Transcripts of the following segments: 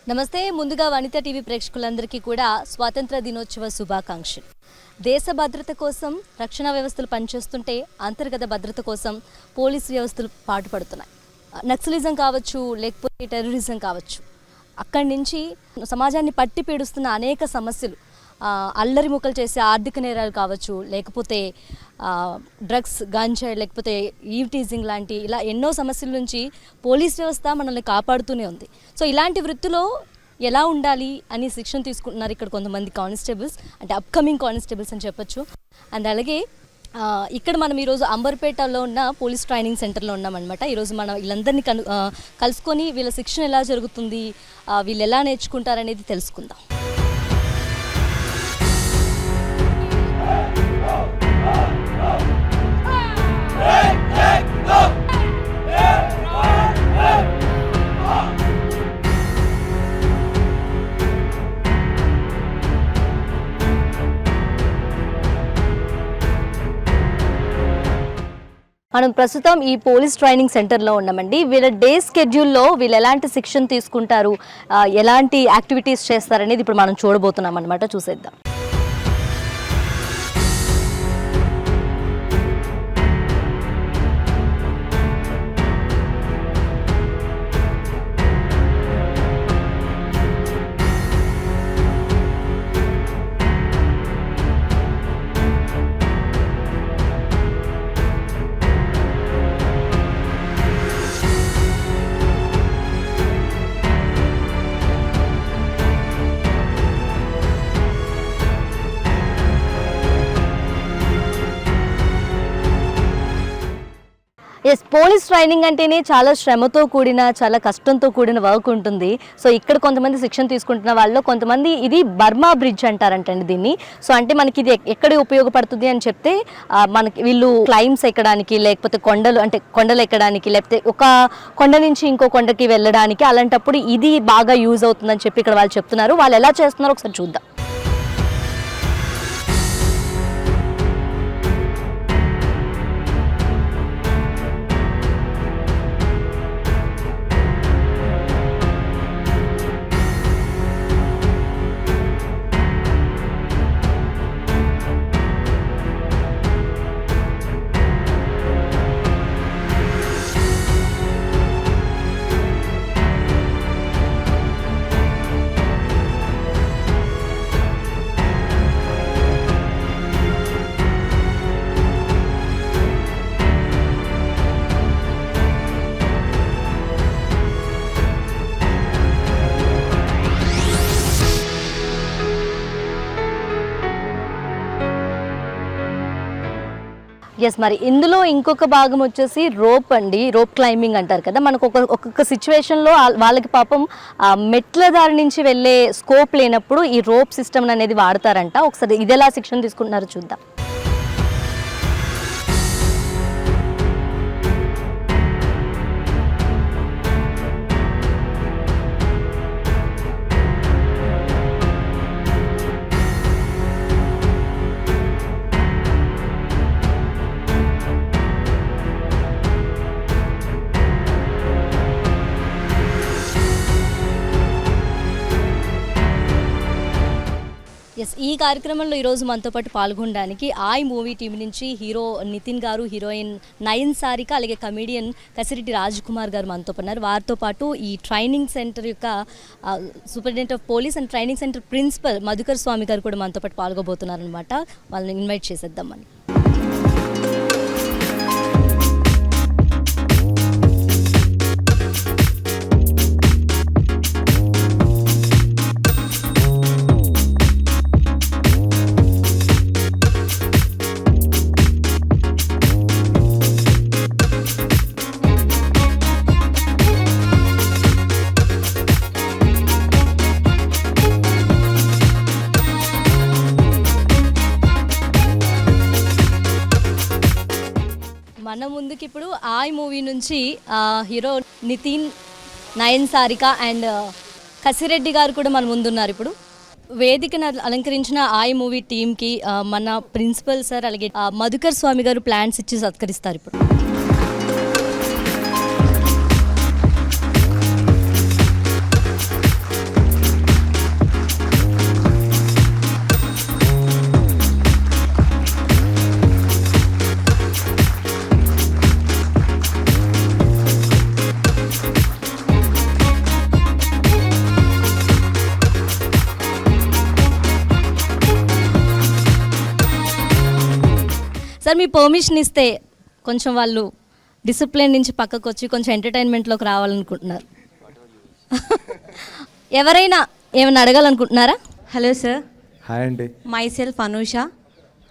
నమస్తే. ముందుగా వనిత టీవీ ప్రేక్షకులందరికీ కూడా స్వాతంత్ర దినోత్సవ శుభాకాంక్షలు. దేశ భద్రత కోసం రక్షణ వ్యవస్థలు పనిచేస్తుంటే అంతర్గత భద్రత కోసం పోలీస్ వ్యవస్థలు పాటుపడుతున్నాయి. నక్సలిజం కావచ్చు, లేకపోతే టెర్రరిజం కావచ్చు, అక్కడి నుంచి సమాజాన్ని పట్టి పీడుస్తున్న అనేక సమస్యలు, అల్లరి ముక్కలు చేసే ఆర్థిక నేరాలు కావచ్చు, లేకపోతే డ్రగ్స్, గంజాయి, లేకపోతే ఈవ్ టీజింగ్ లాంటి ఇలా ఎన్నో సమస్యల నుంచి పోలీస్ వ్యవస్థ మనల్ని కాపాడుతూనే ఉంది. సో ఇలాంటి వృత్తిలో ఎలా ఉండాలి అని శిక్షణ తీసుకుంటున్నారు ఇక్కడ కొంతమంది కానిస్టేబుల్స్, అంటే అప్కమింగ్ కానిస్టేబుల్స్ అని చెప్పొచ్చు. అండ్ అలాగే ఇక్కడ మనం ఈరోజు అంబర్పేటలో ఉన్న పోలీస్ ట్రైనింగ్ సెంటర్లో ఉన్నామన్నమాట. ఈరోజు మనం వీళ్ళందరినీ కలుసుకొని వీళ్ళ శిక్షణ ఎలా జరుగుతుంది, వీళ్ళు ఎలా నేర్చుకుంటారనేది తెలుసుకుందాం. మనం ప్రస్తుతం ఈ పోలీస్ ట్రైనింగ్ సెంటర్లో ఉన్నామండి. వీళ్ళ డే స్కెడ్యూల్లో వీళ్ళు ఎలాంటి శిక్షణ తీసుకుంటారు, ఎలాంటి యాక్టివిటీస్ చేస్తారనేది ఇప్పుడు మనం చూడబోతున్నాం అనమాట. చూసేద్దాం. ఎస్, పోలీస్ ట్రైనింగ్ అంటేనే చాలా శ్రమతో కూడిన, చాలా కష్టంతో కూడిన వర్క్ ఉంటుంది. సో ఇక్కడ కొంతమంది శిక్షణ తీసుకుంటున్న వాళ్ళు కొంతమంది ఇది బర్మా బ్రిడ్జ్ అంటారంటండి దీన్ని. సో అంటే మనకి ఇది ఎక్కడ ఉపయోగపడుతుంది అని చెప్తే మనకి వీళ్ళు క్లైమ్స్ ఎక్కడానికి, లేకపోతే కొండలు ఎక్కడానికి, లేకపోతే ఒక కొండ నుంచి ఇంకో కొండకి వెళ్ళడానికి, అలాంటప్పుడు ఇది బాగా యూజ్ అవుతుందని చెప్పి ఇక్కడ వాళ్ళు చెప్తున్నారు. వాళ్ళు ఎలా చేస్తున్నారో ఒకసారి చూద్దాం. ఎస్, మరి ఇందులో ఇంకొక భాగం వచ్చేసి రోప్ అండి. రోప్ క్లైంబింగ్ అంటారు కదా. మనకు ఒక్కొక్క సిచ్యువేషన్లో వాళ్ళకి పాపం మెట్ల దారి నుంచి వెళ్ళే స్కోప్ లేనప్పుడు ఈ రోప్ సిస్టమ్ అనేది వాడతారంట. ఒకసారి ఇది ఎలా శిక్షణ తీసుకుంటున్నారో చూద్దాం. ఎస్, ఈ కార్యక్రమంలో ఈరోజు మనతో పాటు పాల్గొనడానికి ఆయ్ మూవీ టీం నుంచి హీరో నితిన్ గారు, హీరోయిన్ నయన్ సారిక, అలాగే కమీడియన్ కసిరెడ్డి రాజ్ కుమార్ గారు మనతో ఉన్నారు. వారితో పాటు ఈ ట్రైనింగ్ సెంటర్ యొక్క superintendent of police and training center principal Madhukar Swamy గారు కూడా మనతో పాటు పాల్గొబోతున్నారు అనమాట. వాళ్ళని ఇన్వైట్ చేసేద్దామని. మన ముందుకి ఇప్పుడు ఆయ్ మూవీ నుంచి హీరో నితిన్, నయన్ సారిక అండ్ కసిరెడ్డి గారు కూడా మన ముందున్నారు. ఇప్పుడు వేదికను అలంకరించిన ఆయ్ మూవీ టీంకి మన ప్రిన్సిపల్ సార్ అలాగే మధుకర్ స్వామి గారు ప్లాన్స్ ఇచ్చి సత్కరిస్తారు. ఇప్పుడు సార్ మీ పర్మిషన్ ఇస్తే కొంచెం వాళ్ళు డిసిప్లిన్ నుంచి పక్కకు వచ్చి కొంచెం ఎంటర్టైన్మెంట్లోకి రావాలనుకుంటున్నారు. ఎవరైనా ఏమైనా అడగాలనుకుంటున్నారా? Hello sir. హాయ్ అండి. Myself Anusha.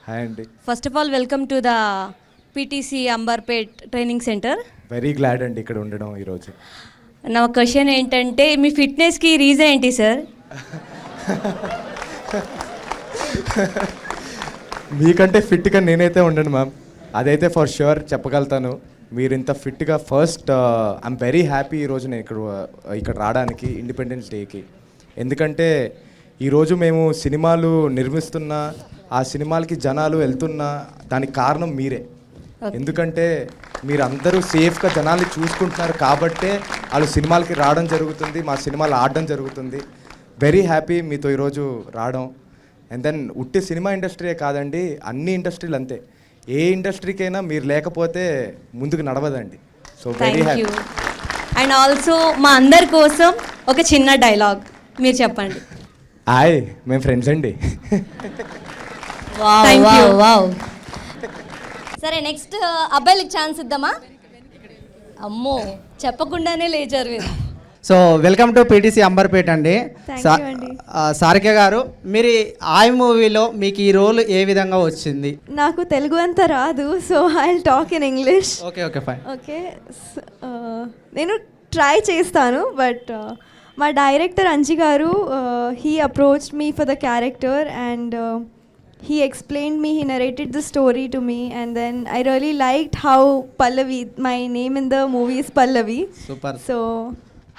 హాయ్ అండి. First of all welcome to the PTC Amberpet training center. Very glad అండి ఇక్కడ ఉండడం ఈరోజు. నా క్వశ్చన్ ఏంటంటే మీ ఫిట్నెస్కి రీజన్ ఏంటి సార్? మీకంటే ఫిట్గా నేనైతే ఉండను మ్యామ్, అదైతే ఫర్ ష్యూర్ చెప్పగలుగుతాను. మీరు ఇంత ఫిట్గా ఫస్ట్ ఐఎమ్ వెరీ హ్యాపీ ఈరోజు నేను ఇక్కడ రావడానికి ఇండిపెండెన్స్ డేకి. ఎందుకంటే ఈరోజు మేము సినిమాలు నిర్మిస్తున్నా, ఆ సినిమాలకి జనాలు వెళ్తున్నా దానికి కారణం మీరే. ఎందుకంటే మీరు అందరూ సేఫ్గా జనాల్ని చూసుకుంటున్నారు కాబట్టే వాళ్ళు సినిమాలకి రావడం జరుగుతుంది, మా సినిమాలు ఆడడం జరుగుతుంది. వెరీ హ్యాపీ మీతో ఈరోజు రావడం. అండ్ దెన్ ఉట్టి సినిమా ఇండస్ట్రీయే కాదండి, అన్ని ఇండస్ట్రీలు అంతే. ఏ ఇండస్ట్రీకైనా మీరు లేకపోతే ముందుకు నడవదండి. So very happy. And also మా అందరి కోసం ఒక చిన్న డైలాగ్ మీరు చెప్పండి. హాయ్, మేము ఫ్రెండ్స్ అండి. Thank you. సరే నెక్స్ట్ అబ్బాయిలకి ఛాన్స్ ఇద్దామా? అమ్మో చెప్పకుండానే లేచారు మీరు. So welcome to PTC Amberpet అండి. సారిక గారు, మీరు ఆయ్ మూవీలో మీకు ఈ రోల్ ఏ విధంగా వచ్చింది? నాకు తెలుగు అంత రాదు, so I will talk in English. Okay okay fine. Okay, నేను ట్రై చేస్తాను. బట్ మా డైరెక్టర్ అంజి గారు he approached me for the character and he explained me, he narrated the story to me, and then I really liked how Pallavi, my name in the movie is Pallavi. Super. So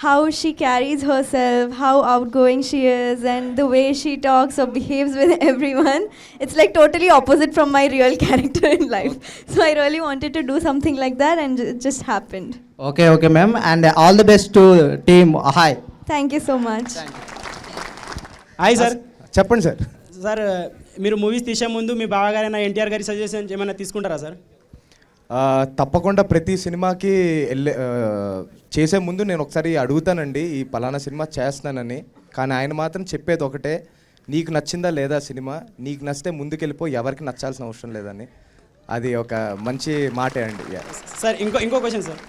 how she carries herself, how outgoing she is, and the way she talks or behaves with everyone, it's like totally opposite from my real character in life. So I really wanted to do something like that, and it just happened. Okay okay ma'am, and all the best to team. Hi. Thank you so much. Hi sir. చెప్పండి sir. Sir, మీరు movies తీసే ముందు మీ బావగారైనా ఎన్టీఆర్ గారి suggestion ఏమైనా తీసుకుంటారా sir? తప్పకుండా ప్రతి సినిమాకి చేసే ముందు నేను ఒకసారి అడుగుతానండి, ఈ పలానా సినిమా చేస్తానని. కానీ ఆయన మాత్రం చెప్పేది ఒకటే, నీకు నచ్చిందా లేదా సినిమా, నీకు నచ్చితే ముందుకెళ్ళిపో, ఎవరికి నచ్చాల్సిన అవసరం లేదని. అది ఒక మంచి మాటే అండి. సార్ ఇంకో క్వశ్చన్ సార్,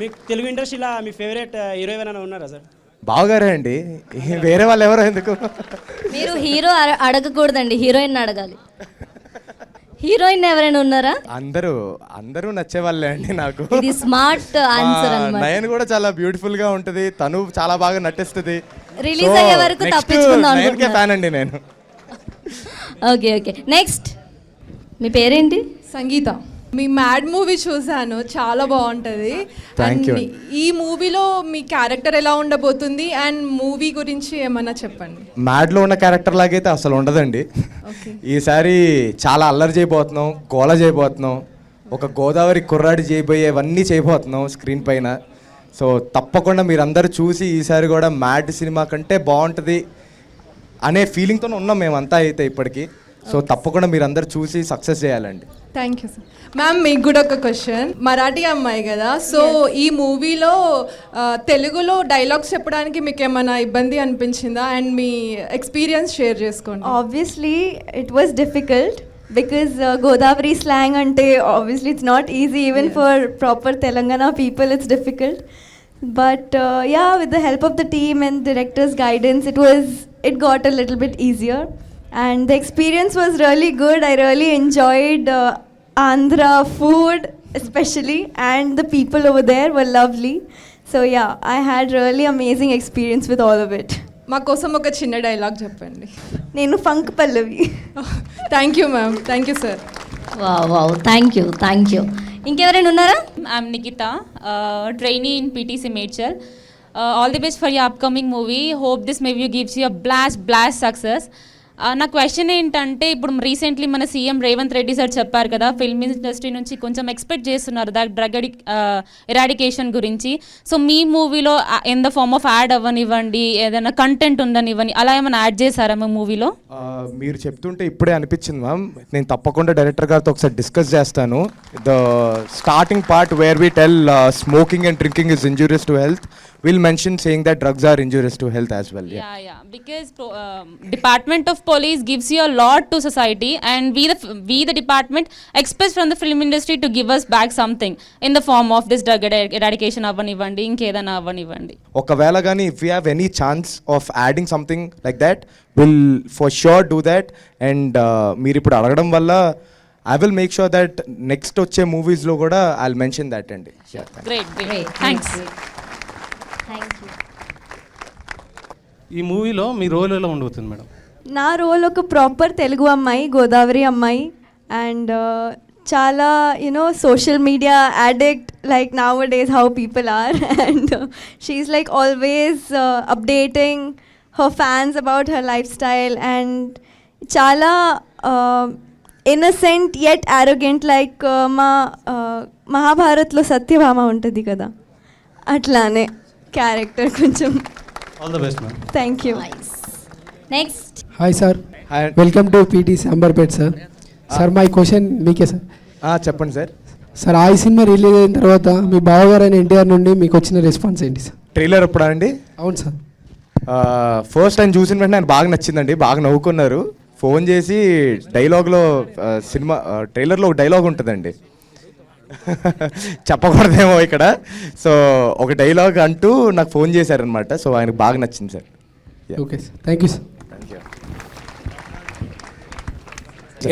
మీకు తెలుగు ఇండస్ట్రీలో మీ ఫేవరెట్ హీరో ఏమైనా ఉన్నారా సార్? బావగారే అండి, వేరే వాళ్ళు ఎవరో ఎందుకు. మీరు హీరో అడగకూడదండి, హీరోయిన్ అడగాలి. హీరోయిన్ ఎవరైనా ఉన్నారా? అందరూ నచ్చేవాళ్ళే అండి నాకు. ఇది స్మార్ట్ ఆన్సర్ అన్నమాట. నయన్ కూడా చాలా బ్యూటిఫుల్ గా ఉంటది, తను చాలా బాగా నటిస్తుంది. రిలీజ్ అయ్యే వరకు తప్పించుకుందాం అనుకుంటున్నాను. ఫ్యాన్ అండి నేను. ఓకే ఓకే, నెక్స్ట్ మీ పేరేంటి? సంగీత. మీ మ్యాడ్ మూవీ చూసాను, చాలా బాగుంటుంది. ఈ మూవీలో మీ క్యారెక్టర్ ఎలా ఉండబోతుంది అండ్ మూవీ గురించి ఏమన్నా చెప్పండి. మ్యాడ్లో ఉన్న క్యారెక్టర్ లాగైతే అసలు ఉండదండి. ఈసారి చాలా అల్లరి చేయబోతున్నాం, గోల చేయబోతున్నాం, ఒక గోదావరి కుర్రాడి చేయబోయేవన్నీ చేయబోతున్నాం స్క్రీన్ పైన. సో తప్పకుండా మీరందరూ చూసి ఈసారి కూడా మ్యాడ్ సినిమా కంటే బాగుంటుంది అనే ఫీలింగ్తో ఉన్నాం మేమంతా అయితే ఇప్పటికీ. సో తప్పకుండా మీరందరూ చూసి సక్సెస్ చేయాలండి. Thank you sir. మ్యామ్, మీకు కూడా ఒక క్వశ్చన్. మరాఠీ అమ్మాయి కదా, సో ఈ మూవీలో తెలుగులో డైలాగ్స్ చెప్పడానికి మీకు ఏమైనా ఇబ్బంది అనిపించిందా? అండ్ మీ ఎక్స్పీరియన్స్ షేర్ చేసుకోండి. Obviously it was difficult because Godavari slang ante obviously it's not easy even for proper Telangana people, it's difficult. But yeah, with the help of the team and director's guidance, it got a little bit easier. And the experience was really good. I really enjoyed Andhra food especially, and the people over there were lovely. So yeah, I had really amazing experience with all of it. మా కోసం ఒక చిన్న dialogue చెప్పండి. నేను funk Pallavi. Thank you ma'am. Thank you sir. Wow, thank you. ఇంకెవరైనా ఉన్నారా? I'm Nikita, trainee in PTC Medchal. All the best for your upcoming movie. Hope this movie gives you a blast success. నా question ఏంటంటే, ఇప్పుడు recently మన CM Revanth Reddy sir చెప్పారు కదా, film industry నుంచి కొంచెం ఎక్స్పెక్ట్ చేస్తున్నారు డ్రగ్ ఎరాడికేషన్ గురించి. సో మీ మూవీలో in the form of ad అవ్వనివ్వండి, ఏదైనా కంటెంట్ ఉండనివ్వండి, అలా ఏమైనా యాడ్ చేశారా మీ మూవీలో? మీరు చెప్తుంటే ఇప్పుడే అనిపించింది మ్యామ్, నేను తప్పకుండా డైరెక్టర్ గారితో ఒకసారి డిస్కస్ చేస్తాను. The starting part where we tell smoking and drinking is injurious to health, will mention saying that drugs are injurious to health as well. Yeah. Because Department of Police gives you a lot to society, and we the department expect from the film industry to give us back something in the form of this drug eradication avvanivandi, inkedana avvanivandi. ఒకవేళ కానీ if you have any chance of adding something like that will for sure do that. And మీరు ఇప్పుడు అడగడం వల్ల I will make sure that next వచ్చే మూవీస్లో కూడా I will mention that అండి. Great. Thanks. ఈ మూవీలో మీ రోల్ ఎలా ఉండబోతుంది మేడం? నా రోల్ ఒక ప్రాపర్ తెలుగు అమ్మాయి, గోదావరి అమ్మాయి, అండ్ చాలా social media addict like nowadays how people are, and she is like always updating her fans about her lifestyle, and చాలా ఇన్నసెంట్ యెట్ యారోగెంట్ లైక్ మా మహాభారత్లో సత్యభామ ఉంటుంది కదా, అట్లానే క్యారెక్టర్ కొంచెం. All the best ma'am. Thank you. Next hi sir, hi. Welcome to PTC Amberpet sir. Sir my question మీకే sir. చెప్పండి sir. Sir ఆ సినిమా రిలీజ్ అయిన తర్వాత మీ బావగారు అయిన ఎన్టీఆర్ నుండి మీకు వచ్చిన రెస్పాన్స్ ఏంటి సార్? ట్రైలర్ ఎప్పుడా అండి? అవును సార్. ఫస్ట్ టైం చూసిన వెంటనే నాకు బాగా నచ్చిందండి, బాగా నవ్వుకున్నారు. ఫోన్ చేసి డైలాగ్లో సినిమా ట్రైలర్లో ఒక డైలాగ్ ఉంటుందండి, చెప్పకూడదేమో ఇక్కడ. సో ఒక డైలాగ్ అంటూ నాకు ఫోన్ చేశారనమాట. సో ఆయనకు బాగా నచ్చింది sir. Okay sir, thank you sir.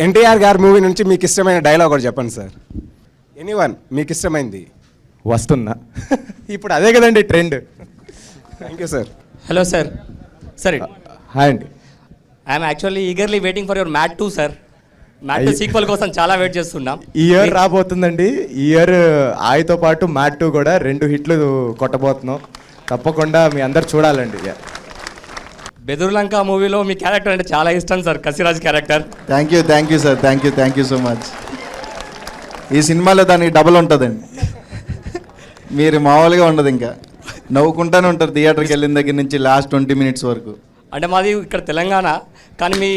NTR గారి మూవీ నుంచి మీకు ఇష్టమైన డైలాగ్ ఒకటి చెప్పండి సార్. ఎనీవన్ మీకు ఇష్టమైంది. వస్తున్నా. ఇప్పుడు అదే కదండి trend. Thank you sir. Hello sir. Sir hi అండి. I'm actually eagerly waiting for your Mad 2 sir. Mad 2 sequel కోసం చాలా వెయిట్ చేస్తున్నాం. ఈ ఇయర్ రాబోతుందండి. ఈ ఇయర్ ఆయతో పాటు మ్యాట్ 2 కూడా 2 హిట్లు కొట్టబోతున్నాం. తప్పకుండా మీ అందరు చూడాలండి. బెదుర్లంక మూవీలో మీ క్యారెక్టర్ అంటే చాలా ఇష్టం sir, Kasiraj character. Thank you sir. Thank you so much. ఈ సినిమాలో దానికి డబుల్ ఉంటుందండి, మీరు మామూలుగా ఉండదు, ఇంకా నవ్వుకుంటానే ఉంటారు థియేటర్కి వెళ్ళిన దగ్గర నుంచి లాస్ట్ 20 minutes వరకు. అంటే మాది ఇక్కడ తెలంగాణ, కానీ మీ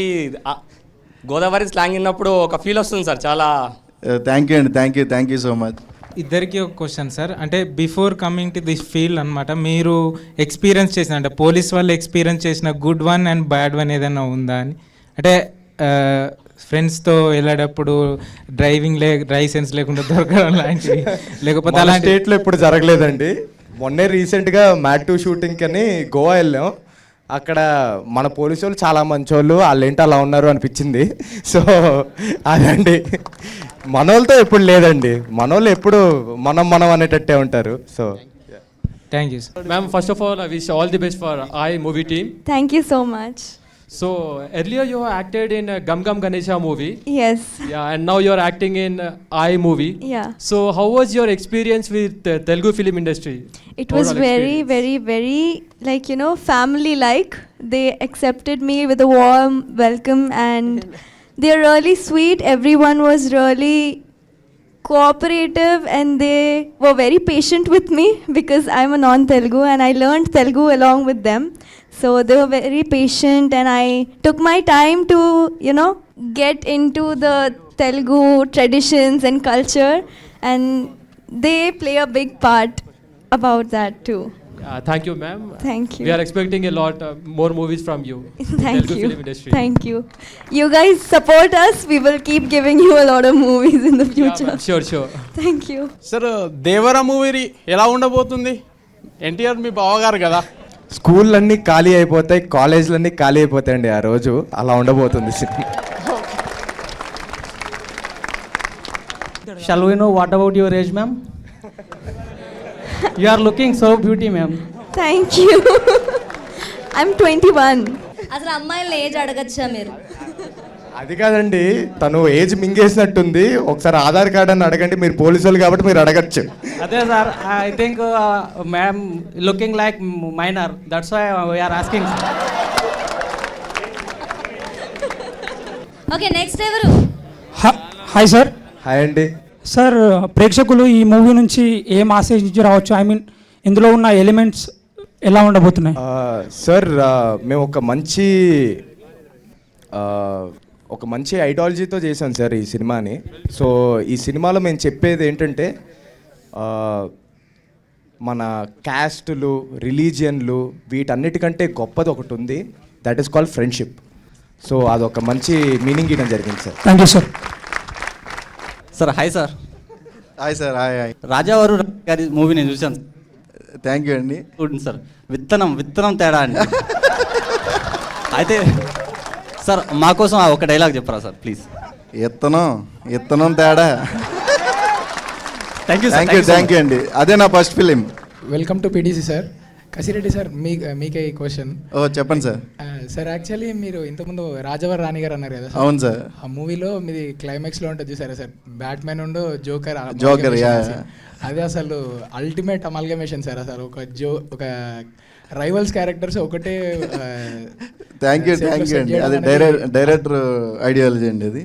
గోదావరి స్లాంగ్ విన్నప్పుడు ఒక ఫీల్ వస్తుంది సార్ చాలా. థ్యాంక్ యూ అండి. Thank you so much. ఇద్దరికి ఒక క్వశ్చన్ సార్. అంటే before coming to this field అనమాట, మీరు ఎక్స్పీరియన్స్ చేసిన, అంటే పోలీస్ వాళ్ళు ఎక్స్పీరియన్స్ చేసిన good one and bad one ఏదైనా ఉందా అని? అంటే ఫ్రెండ్స్తో వెళ్ళేటప్పుడు డ్రైవింగ్ లైసెన్స్ లేకుండా దొరకడం లాంటివి, లేకపోతే అలా అలాంటి స్టేట్లో ఎప్పుడు జరగలేదండి. మొన్నే రీసెంట్గా మ్యాట్ 2 షూటింగ్కి అని గోవా వెళ్ళాం. అక్కడ మన పోలీసు వాళ్ళు చాలా మంచి వాళ్ళు, వాళ్ళు ఏంటి అలా ఉన్నారు అనిపించింది. సో అదండి, మనోళ్ళతో ఎప్పుడు లేదండి. మనోళ్ళు ఎప్పుడు మనం అనేటట్టే ఉంటారు. So thank you sir. Ma'am, first of all I wish all the best for I movie team. Thank you so much. So earlier you acted in Gum Gum Ganesha movie. Yes. Yeah, and now you're acting in I movie. Yeah. So how was your experience with Telugu film industry? It was Overall very, experience. very, like, family like. They accepted me with a warm welcome, and they're really sweet. Everyone was really cooperative, and they were very patient with me because I'm a non-Telugu and I learned Telugu along with them. So they were very patient, and I took my time to, get into the Telugu traditions and culture, and they play a big part about that too. Thank you, ma'am. Thank you. We are expecting a lot more movies from you. Thank Telugu you. film industry. Thank you. You guys support us. We will keep giving you a lot of movies in the Yeah, future. ma'am. Sure. Thank you. Sir Devara movie ఎలా ఉండబోతుంది? ఎన్టీఆర్ మీ బావగారు కదా. స్కూళ్ళన్నీ ఖాళీ అయిపోతాయి, కాలేజీలన్నీ ఖాళీ అయిపోతాయండి ఆ రోజు. అలా ఉండబోతుంది cinema. Shall we know what about your age, ma'am? You are looking so beauty, ma'am. Thank you. I'm 21. అసలు అమ్మాయిల ఏజ్ అడగచ్చా మీరు? అది కాదండి, తను ఏజ్ మింగేసినట్టుంది. ఒకసారి ఆధార్ కార్డ్ అని అడగండి, మీరు పోలీసు వాళ్ళు కాబట్టి మీరు అడగచ్చు. అదే sir, I think ma'am looking like minor, that's why we are asking. Okay, next ఎవరు? Hi sir. హాయ్ అండి. సార్, ప్రేక్షకులు ఈ మూవీ నుంచి ఏం ఆశించి రావచ్చు? ఐ మీన్ ఇందులో ఉన్న ఎలిమెంట్స్ ఎలా ఉండబోతున్నాయి? సార్, మేము ఒక మంచి ఐడియాలజీతో చేశాం సార్ ఈ సినిమాని. సో ఈ సినిమాలో మేము చెప్పేది ఏంటంటే, మన క్యాస్టులు, రిలీజియన్లు వీటన్నిటికంటే గొప్పది ఒకటి ఉంది, that is called friendship. So అదొక మంచి మీనింగ్ ఇవ్వడం జరిగింది sir. Thank you sir. Sir hi sir. Hi sir. Hi hi. రాజావారు గారి మూవీ నేను చూశాను. థ్యాంక్ యూ అండి. చూడండి సార్, విత్తనం తేడా అండి. అయితే సార్ మా కోసం ఒక డైలాగ్ చెప్పరా సార్ ప్లీజ్. ఇత్తనం తేడా. థ్యాంక్ యూ థ్యాంక్ యూ అండి. అదే నా first film. Welcome to PTC sir. Kasireddy sir, మీకే ఈ క్వశ్చన్. చెప్పండి సార్. సార్ యాక్చువల్లీ మీరు ఇంతకుముందు రాజవర్ రాణి గారు అన్నారు కదా. అవును సార్. ఆ మూవీలో మీది క్లైమాక్స్లో ఉంటుంది చూసారా సార్, బ్యాట్మెన్ ఉండు జోకర్. అదే అసలు అల్టిమేట్ అమల్గమేషన్ సార్. అసలు ఒక రైవల్స్ క్యారెక్టర్స్ ఒకటే. థ్యాంక్ యూ అండి. అది డైరెక్టర్ ఐడియాలజీ అండి. అది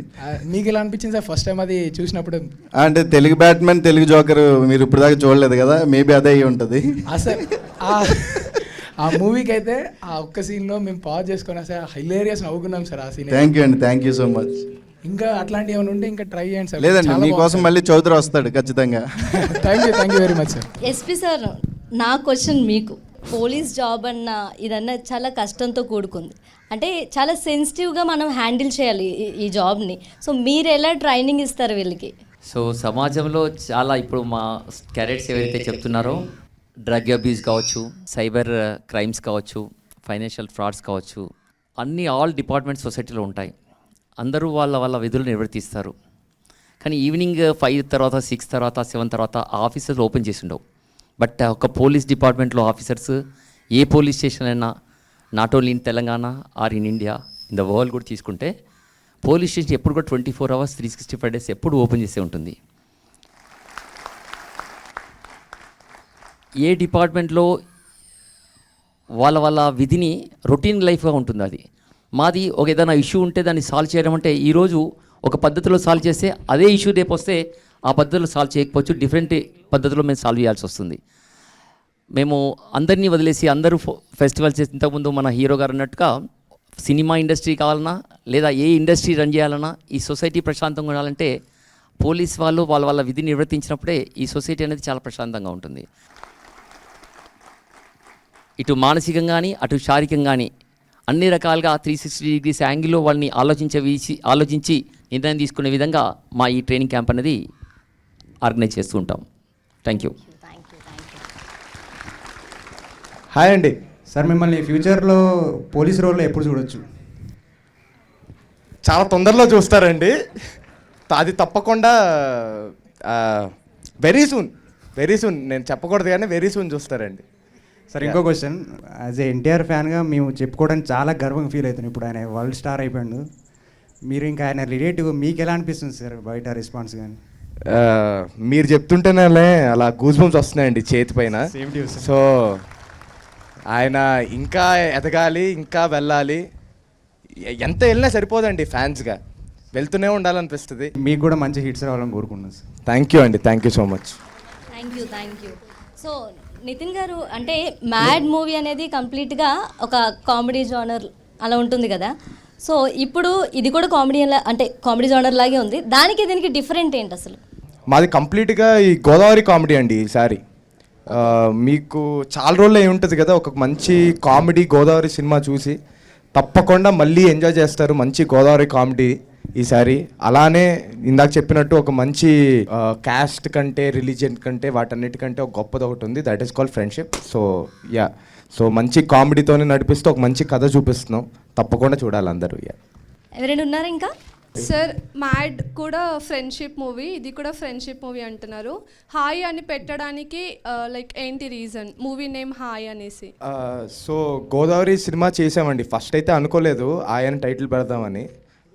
మీకు ఎలా అనిపించింది సార్ ఫస్ట్ టైం అది చూసినప్పుడు? అంటే తెలుగు బ్యాట్మెన్, తెలుగు జోకర్ మీరు ఇప్పుడు దాకా చూడలేదు కదా, మేబీ అదే అయ్యి ఉంటుంది. అసలు ఆ మూవీకి అయితే ఆ ఒక్క సీన్లో మేము పాజ్ చేసుకుని అసలు హిలేరియస్ నవ్వుకున్నాం సార్ ఆ సీన్. థ్యాంక్ యూ అండి. Thank you so much. ఇంకా అట్లాంటి ఏమైనా ఉంటే ఇంకా ట్రై చేయండి సార్. లేదండి, మీకోసం మళ్ళీ చౌదరి వస్తాడు ఖచ్చితంగా. Thank you very much sir. SP sir, నా క్వశ్చన్ మీకు, పోలీస్ జాబ్ అన్న ఇదన్నా చాలా కష్టంతో కూడుకుంది, అంటే చాలా సెన్సిటివ్గా మనం హ్యాండిల్ చేయాలి ఈ జాబ్ని. సో మీరు ఎలా ట్రైనింగ్ ఇస్తారు వీళ్ళకి? సో సమాజంలో చాలా ఇప్పుడు మా క్యాడెట్స్ ఎవరైతే చెప్తున్నారో డ్రగ్ అబ్యూస్ కావచ్చు, సైబర్ క్రైమ్స్ కావచ్చు, ఫైనాన్షియల్ ఫ్రాడ్స్ కావచ్చు, అన్ని ఆల్ డిపార్ట్మెంట్స్ సొసైటీలో ఉంటాయి. అందరూ వాళ్ళ విధులు నిర్వర్తిస్తారు. కానీ ఈవినింగ్ 5 తర్వాత 6 తర్వాత 7 తర్వాత ఆఫీసెస్ ఓపెన్ చేసి ఉండవు. బట్ ఒక పోలీస్ డిపార్ట్మెంట్లో ఆఫీసర్స్ ఏ పోలీస్ స్టేషన్ అయినా, not only in Telangana or in India, in the world కూడా తీసుకుంటే పోలీస్ స్టేషన్ ఎప్పుడు కూడా 24 hours 365 days ఎప్పుడు ఓపెన్ చేసే ఉంటుంది. ఏ డిపార్ట్మెంట్లో వాళ్ళ విధిని రొటీన్ లైఫ్గా ఉంటుంది. అది మాది ఒక ఏదైనా ఇష్యూ ఉంటే దాన్ని సాల్వ్ చేయడం అంటే ఈరోజు ఒక పద్ధతిలో సాల్వ్ చేస్తే అదే ఇష్యూ రేపు వస్తే ఆ పద్ధతిలో సాల్వ్ చేయకపోవచ్చు, డిఫరెంట్ పద్ధతిలో మేము సాల్వ్ చేయాల్సి వస్తుంది. మేము అందరినీ వదిలేసి అందరూ ఫెస్టివల్స్ చేసి, ఇంతకుముందు మన హీరో గారు అన్నట్టుగా సినిమా ఇండస్ట్రీ కావాలన్నా లేదా ఏ ఇండస్ట్రీ రన్ చేయాలన్నా ఈ సొసైటీ ప్రశాంతంగా ఉండాలంటే పోలీస్ వాళ్ళు వాళ్ళ విధి నిర్వర్తించినప్పుడే ఈ సొసైటీ అనేది చాలా ప్రశాంతంగా ఉంటుంది. ఇటు మానసికంగా కానీ అటు శారీరకంగా కానీ అన్ని రకాలుగా 360 degrees యాంగిల్లో వాళ్ళని ఆలోచించి నిర్ణయం తీసుకునే విధంగా మా ఈ ట్రైనింగ్ క్యాంప్ అనేది ఆర్గనైజ్ చేస్తూ ఉంటాం. Thank you. హాయ్ అండి. సార్ మిమ్మల్ని ఫ్యూచర్లో పోలీస్ రోల్లో ఎప్పుడు చూడొచ్చు? చాలా తొందరలో చూస్తారండి. అది తప్పకుండా వెరీ సూన్ నేను చెప్పకూడదు కానీ వెరీ సూన్ చూస్తారండి. సార్ ఇంకో క్వశ్చన్, యాజ్ ఏ ఎన్టీఆర్ ఫ్యాన్గా మేము చెప్పుకోవడానికి చాలా గర్వంగా ఫీల్ అవుతున్నాం. ఇప్పుడు ఆయన వరల్డ్ స్టార్ అయిపోయాడు. మీరు ఇంకా ఆయన రిలేటివ్ మీకు ఎలా అనిపిస్తుంది సార్ బయట రెస్పాన్స్ కానీ? మీరు చెప్తుంటేనే అలా గూస్ బంప్స్ వస్తున్నాయండి చేతి పైన. సో ఆయన ఇంకా ఎదగాలి, ఇంకా వెళ్ళాలి. ఎంత వెళ్ళినా సరిపోదండి, ఫ్యాన్స్గా వెళ్తూనే ఉండాలనిపిస్తుంది. మీకు కూడా మంచి హిట్స్ రావాలని కోరుకుంటున్నాను సార్. థ్యాంక్ యూ అండి. Thank you so much. Thank you. So Nithin garu, అంటే మ్యాడ్ మూవీ అనేది కంప్లీట్గా ఒక కామెడీ జానర్ అలా ఉంటుంది కదా. సో ఇప్పుడు ఇది కూడా కామెడీ జానర్ లాగే ఉంది. దానికి దీనికి డిఫరెంట్ ఏంటి అసలు? మాది కంప్లీట్గా ఈ గోదావరి కామెడీ అండి. ఈసారి మీకు చాలా రోజులు అయి ఉంటుంది కదా, ఒక మంచి కామెడీ గోదావరి సినిమా చూసి తప్పకుండా మళ్ళీ ఎంజాయ్ చేస్తారు. మంచి గోదావరి కామెడీ ఈసారి. అలానే ఇందాక చెప్పినట్టు ఒక మంచి క్యాస్ట్ కంటే, రిలీజియన్ కంటే, వాటన్నిటికంటే ఒక గొప్పది ఒకటి ఉంది, that is called friendship. So మంచి కామెడీతోనే నడిపిస్తూ ఒక మంచి కథ చూపిస్తున్నాం. తప్పకుండా చూడాలి అందరూ. ఎవరైనా ఉన్నారా ఇంకా? సార్ మ్యాడ్ కూడా ఫ్రెండ్షిప్ మూవీ, ఇది కూడా ఫ్రెండ్షిప్ మూవీ అంటున్నారు. హాయ్ అని పెట్టడానికి లైక్ ఏంటి రీజన్, మూవీ నేమ్ హాయ్ అనేసి? సో గోదావరి సినిమా చేసామండి. ఫస్ట్ అయితే అనుకోలేదు ఆయన టైటిల్ పెడదామని.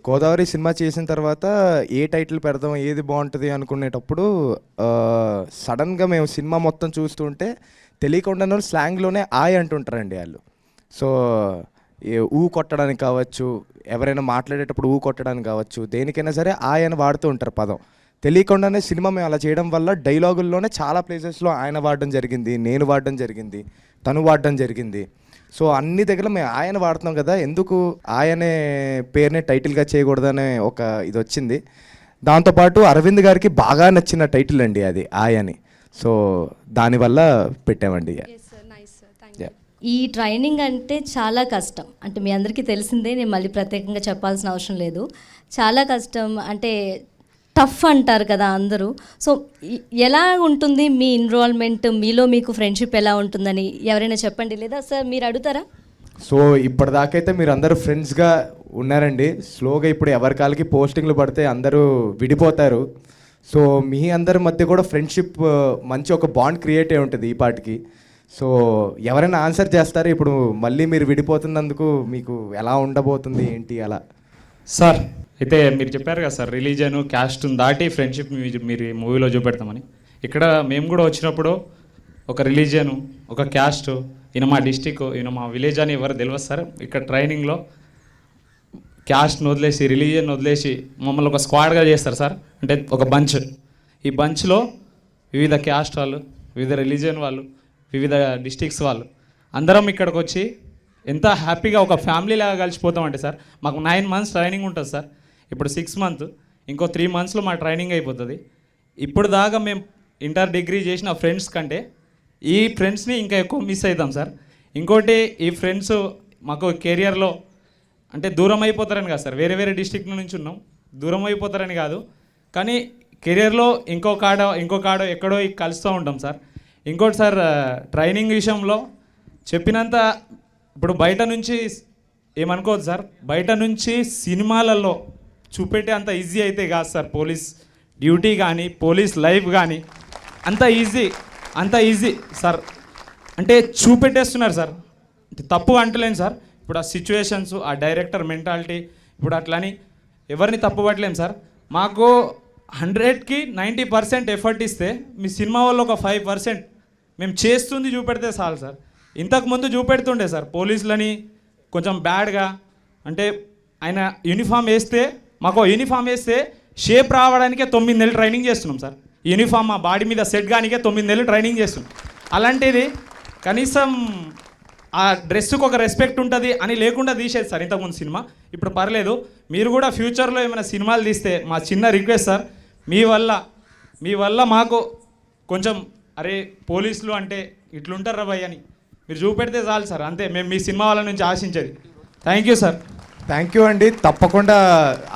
గోదావరి సినిమా చేసిన తర్వాత ఏ టైటిల్ పెడదాం, ఏది బాగుంటుంది అనుకునేటప్పుడు సడన్గా మేము సినిమా మొత్తం చూస్తుంటే తెలియకుండా స్లాంగ్లోనే ఆయ్ అంటుంటారండి వాళ్ళు. సో ఊ కొట్టడానికి కావచ్చు, ఎవరైనా మాట్లాడేటప్పుడు ఊ కొట్టడానికి కావచ్చు, దేనికైనా సరే ఆయన వాడుతూ ఉంటారు పదం. తెలియకుండానే సినిమా మేము అలా చేయడం వల్ల డైలాగుల్లోనే చాలా ప్లేసెస్లో ఆయన వాడడం జరిగింది, నేను వాడడం జరిగింది, తను వాడడం జరిగింది. సో అన్ని దగ్గర మేము ఆయన వాడుతున్నాం కదా, ఎందుకు ఆయనే పేరునే టైటిల్గా చేయకూడదనే ఒక ఇది వచ్చింది. దాంతోపాటు అరవింద్ గారికి బాగా నచ్చిన టైటిల్ అండి అది ఆయని. సో దానివల్ల పెట్టామండి. ఈ ట్రైనింగ్ అంటే చాలా కష్టం. అంటే మీ అందరికీ తెలిసిందే, నేను మళ్ళీ ప్రత్యేకంగా చెప్పాల్సిన అవసరం లేదు. చాలా కష్టం, అంటే టఫ్ అంటారు కదా అందరూ. సో ఎలా ఉంటుంది మీ ఇన్వాల్వ్మెంట్, మీలో మీకు ఫ్రెండ్షిప్ ఎలా ఉంటుందని ఎవరైనా చెప్పండి, లేదా సార్ మీరు అడుగుతారా? సో ఇప్పటిదాకైతే మీరు అందరూ ఫ్రెండ్స్గా ఉన్నారండి. స్లోగా ఇప్పుడు ఎవరి కాళ్ళకి పోస్టింగ్లు పడితే అందరూ విడిపోతారు. సో మీ అందరి మధ్య కూడా ఫ్రెండ్షిప్ మంచి ఒక బాండ్ క్రియేట్ అయి ఉంటుంది ఈ పాటికి. సో ఎవరైనా ఆన్సర్ చేస్తారు ఇప్పుడు మళ్ళీ మీరు విడిపోతున్నందుకు మీకు ఎలా ఉండబోతుంది ఏంటి అలా? సార్ అయితే మీరు చెప్పారు కదా సార్, రిలీజన్ క్యాస్ట్ దాటి ఫ్రెండ్షిప్ మీరు మూవీలో చూపెడతామని. ఇక్కడ మేము కూడా వచ్చినప్పుడు ఒక రిలీజియను, ఒక క్యాస్ట్, ఈయన మా డిస్టిక్, ఈయన మా విలేజ్ అని ఎవరు తెలియదు సార్. ఇక్కడ ట్రైనింగ్లో క్యాస్ట్ని వదిలేసి, రిలీజియన్ వదిలేసి మమ్మల్ని ఒక స్క్వాడ్గా చేస్తారు సార్. అంటే ఒక బంచ్, ఈ బంచ్లో వివిధ క్యాస్ట్ వాళ్ళు, వివిధ రిలీజియన్ వాళ్ళు, వివిధ డిస్టిక్స్ వాళ్ళు అందరం ఇక్కడికి వచ్చి ఎంత హ్యాపీగా ఒక ఫ్యామిలీ లాగా కలిసిపోతామంటే సార్. మాకు 9 months ట్రైనింగ్ ఉంటుంది సార్. ఇప్పుడు 6 months, ఇంకో 3 monthsలో మా ట్రైనింగ్ అయిపోతుంది. ఇప్పుడు దాకా మేము ఇంటర్ డిగ్రీ చేసిన ఫ్రెండ్స్ కంటే ఈ ఫ్రెండ్స్ని ఇంకా ఎక్కువ మిస్ అవుతాం సార్. ఇంకోటి, ఈ ఫ్రెండ్స్ మాకు కెరియర్లో అంటే దూరం అయిపోతారని కాదు సార్, వేరే వేరే డిస్టిక్ నుంచి ఉన్నాం, దూరం అయిపోతారని కాదు, కానీ కెరియర్లో ఇంకో కాడో ఎక్కడో కలుస్తూ ఉంటాం సార్. ఇంకోటి సార్, ట్రైనింగ్ విషయంలో చెప్పినంత ఇప్పుడు బయట నుంచి ఏమనుకోవద్దు సార్, బయట నుంచి సినిమాలలో చూపెట్టే అంత ఈజీ అయితే కాదు సార్. పోలీస్ డ్యూటీ కానీ పోలీస్ లైఫ్ కానీ అంత ఈజీ సార్. అంటే చూపెట్టేస్తున్నారు సార్, తప్పు అంటలేను సార్. ఇప్పుడు ఆ సిచ్యువేషన్స్, ఆ డైరెక్టర్ మెంటాలిటీ, ఇప్పుడు అట్లని ఎవరిని తప్పు పట్టలేము సార్. మాకు 100కి 90% ఎఫర్ట్ ఇస్తే మీ సినిమా వల్ల ఒక 5% మేము చేస్తుంది చూపెడితే చాలు సార్. ఇంతకుముందు చూపెడుతుండే సార్ పోలీసులని కొంచెం బ్యాడ్గా, అంటే ఆయన యూనిఫామ్ వేస్తే, మాకు యూనిఫామ్ వేస్తే షేప్ రావడానికే 9 నెలలు ట్రైనింగ్ చేస్తున్నాం సార్. యూనిఫామ్ మా బాడీ మీద సెట్ కానికే 9 నెలలు ట్రైనింగ్ చేస్తున్నాం. అలాంటిది కనీసం ఆ డ్రెస్సుకు ఒక రెస్పెక్ట్ ఉంటుంది అని లేకుండా తీసేది సార్ ఇంతకుముందు సినిమా. ఇప్పుడు పర్లేదు, మీరు కూడా ఫ్యూచర్లో ఏమైనా సినిమాలు తీస్తే మా చిన్న రిక్వెస్ట్ సార్, మీ వల్ల మాకు కొంచెం అరే పోలీసులు అంటే ఇట్లుంటారా భయ్ అని మీరు చూపెడితే చాలు సార్. అంతే మేము మీ సినిమా వాళ్ళ నుంచి ఆశించేది. Thank you sir. Thank you అండి. తప్పకుండా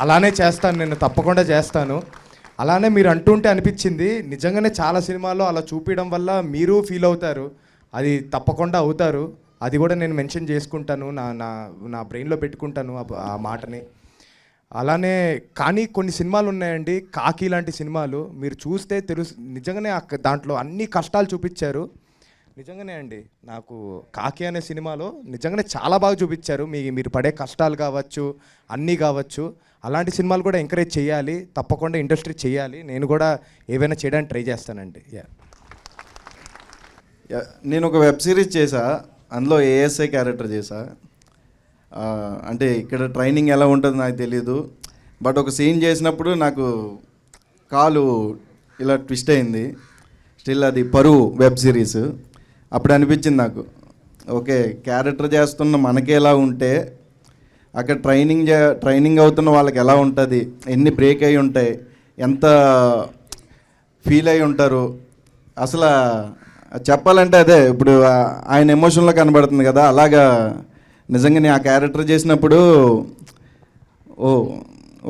అలానే చేస్తాను, నేను తప్పకుండా చేస్తాను. అలానే మీరు అంటుంటే అనిపించింది, నిజంగానే చాలా సినిమాల్లో అలా చూపించడం వల్ల మీరు ఫీల్ అవుతారు, అది తప్పకుండా అవుతారు. అది కూడా నేను మెన్షన్ చేసుకుంటాను, నా బ్రెయిన్లో పెట్టుకుంటాను ఆ మాటని. అలానే కానీ కొన్ని సినిమాలు ఉన్నాయండి, కాకి లాంటి సినిమాలు మీరు చూస్తే నిజంగానే దాంట్లో అన్ని కష్టాలు చూపించారు. నిజంగానే అండి, నాకు కాకి అనే సినిమాలో నిజంగానే చాలా బాగా చూపించారు. మీరు పడే కష్టాలు కావచ్చు, అన్నీ కావచ్చు. అలాంటి సినిమాలు కూడా ఎంకరేజ్ చేయాలి, తప్పకుండా ఇండస్ట్రీ చేయాలి. నేను కూడా ఏవైనా చేయడానికి ట్రై చేస్తానండి. నేను ఒక వెబ్ సిరీస్ చేశా, అందులో ఏఎస్ఐ క్యారెక్టర్ చేశా. అంటే ఇక్కడ ట్రైనింగ్ ఎలా ఉంటుందో నాకు తెలీదు, బట్ ఒక సీన్ చేసినప్పుడు నాకు కాలు ఇలా ట్విస్ట్ అయింది. స్టిల్ అది పరువు వెబ్ సిరీస్. అప్పుడు అనిపించింది నాకు, ఓకే క్యారెక్టర్ చేస్తున్న మనకి ఎలా ఉంటే అక్కడ ట్రైనింగ్ అవుతున్న వాళ్ళకి ఎలా ఉంటుంది, ఎన్ని బ్రేక్ అయి ఉంటాయి, ఎంత ఫీల్ అయి ఉంటారు. అసలు చెప్పాలంటే అదే ఇప్పుడు ఆయన ఎమోషన్లో కనబడుతుంది కదా, అలాగా నిజంగా నేను ఆ క్యారెక్టర్ చేసినప్పుడు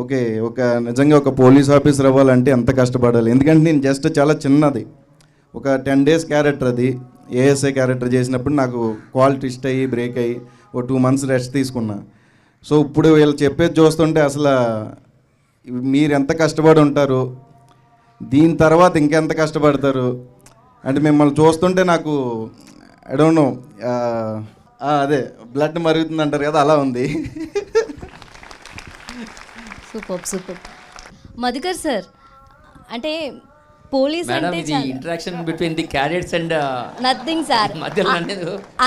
ఓకే నిజంగా ఒక పోలీస్ ఆఫీసర్ అవ్వాలంటే ఎంత కష్టపడాలి. ఎందుకంటే నేను జస్ట్ చాలా చిన్నది, ఒక 10 days క్యారెక్టర్, అది ఏఎస్ఐ క్యారెక్టర్ చేసినప్పుడు నాకు క్వాలిటీ ట్విస్ట్ అయ్యి బ్రేక్ అయ్యి ఒక 2 months రెస్ట్ తీసుకున్నా. సో ఇప్పుడు వీళ్ళు చెప్పేది చూస్తుంటే అసలు మీరు ఎంత కష్టపడి ఉంటారు, దీని తర్వాత ఇంకెంత కష్టపడతారు అంటే మిమ్మల్ని చూస్తుంటే నాకు ఐ డోంట్ నో, అదే బ్లడ్ మరుగుతుంది అంటారు కదా, అలా ఉంది. సూపర్. మధుకర్ సార్, అంటే పోలీస్ అంటే interaction between the cadets and nothing sir,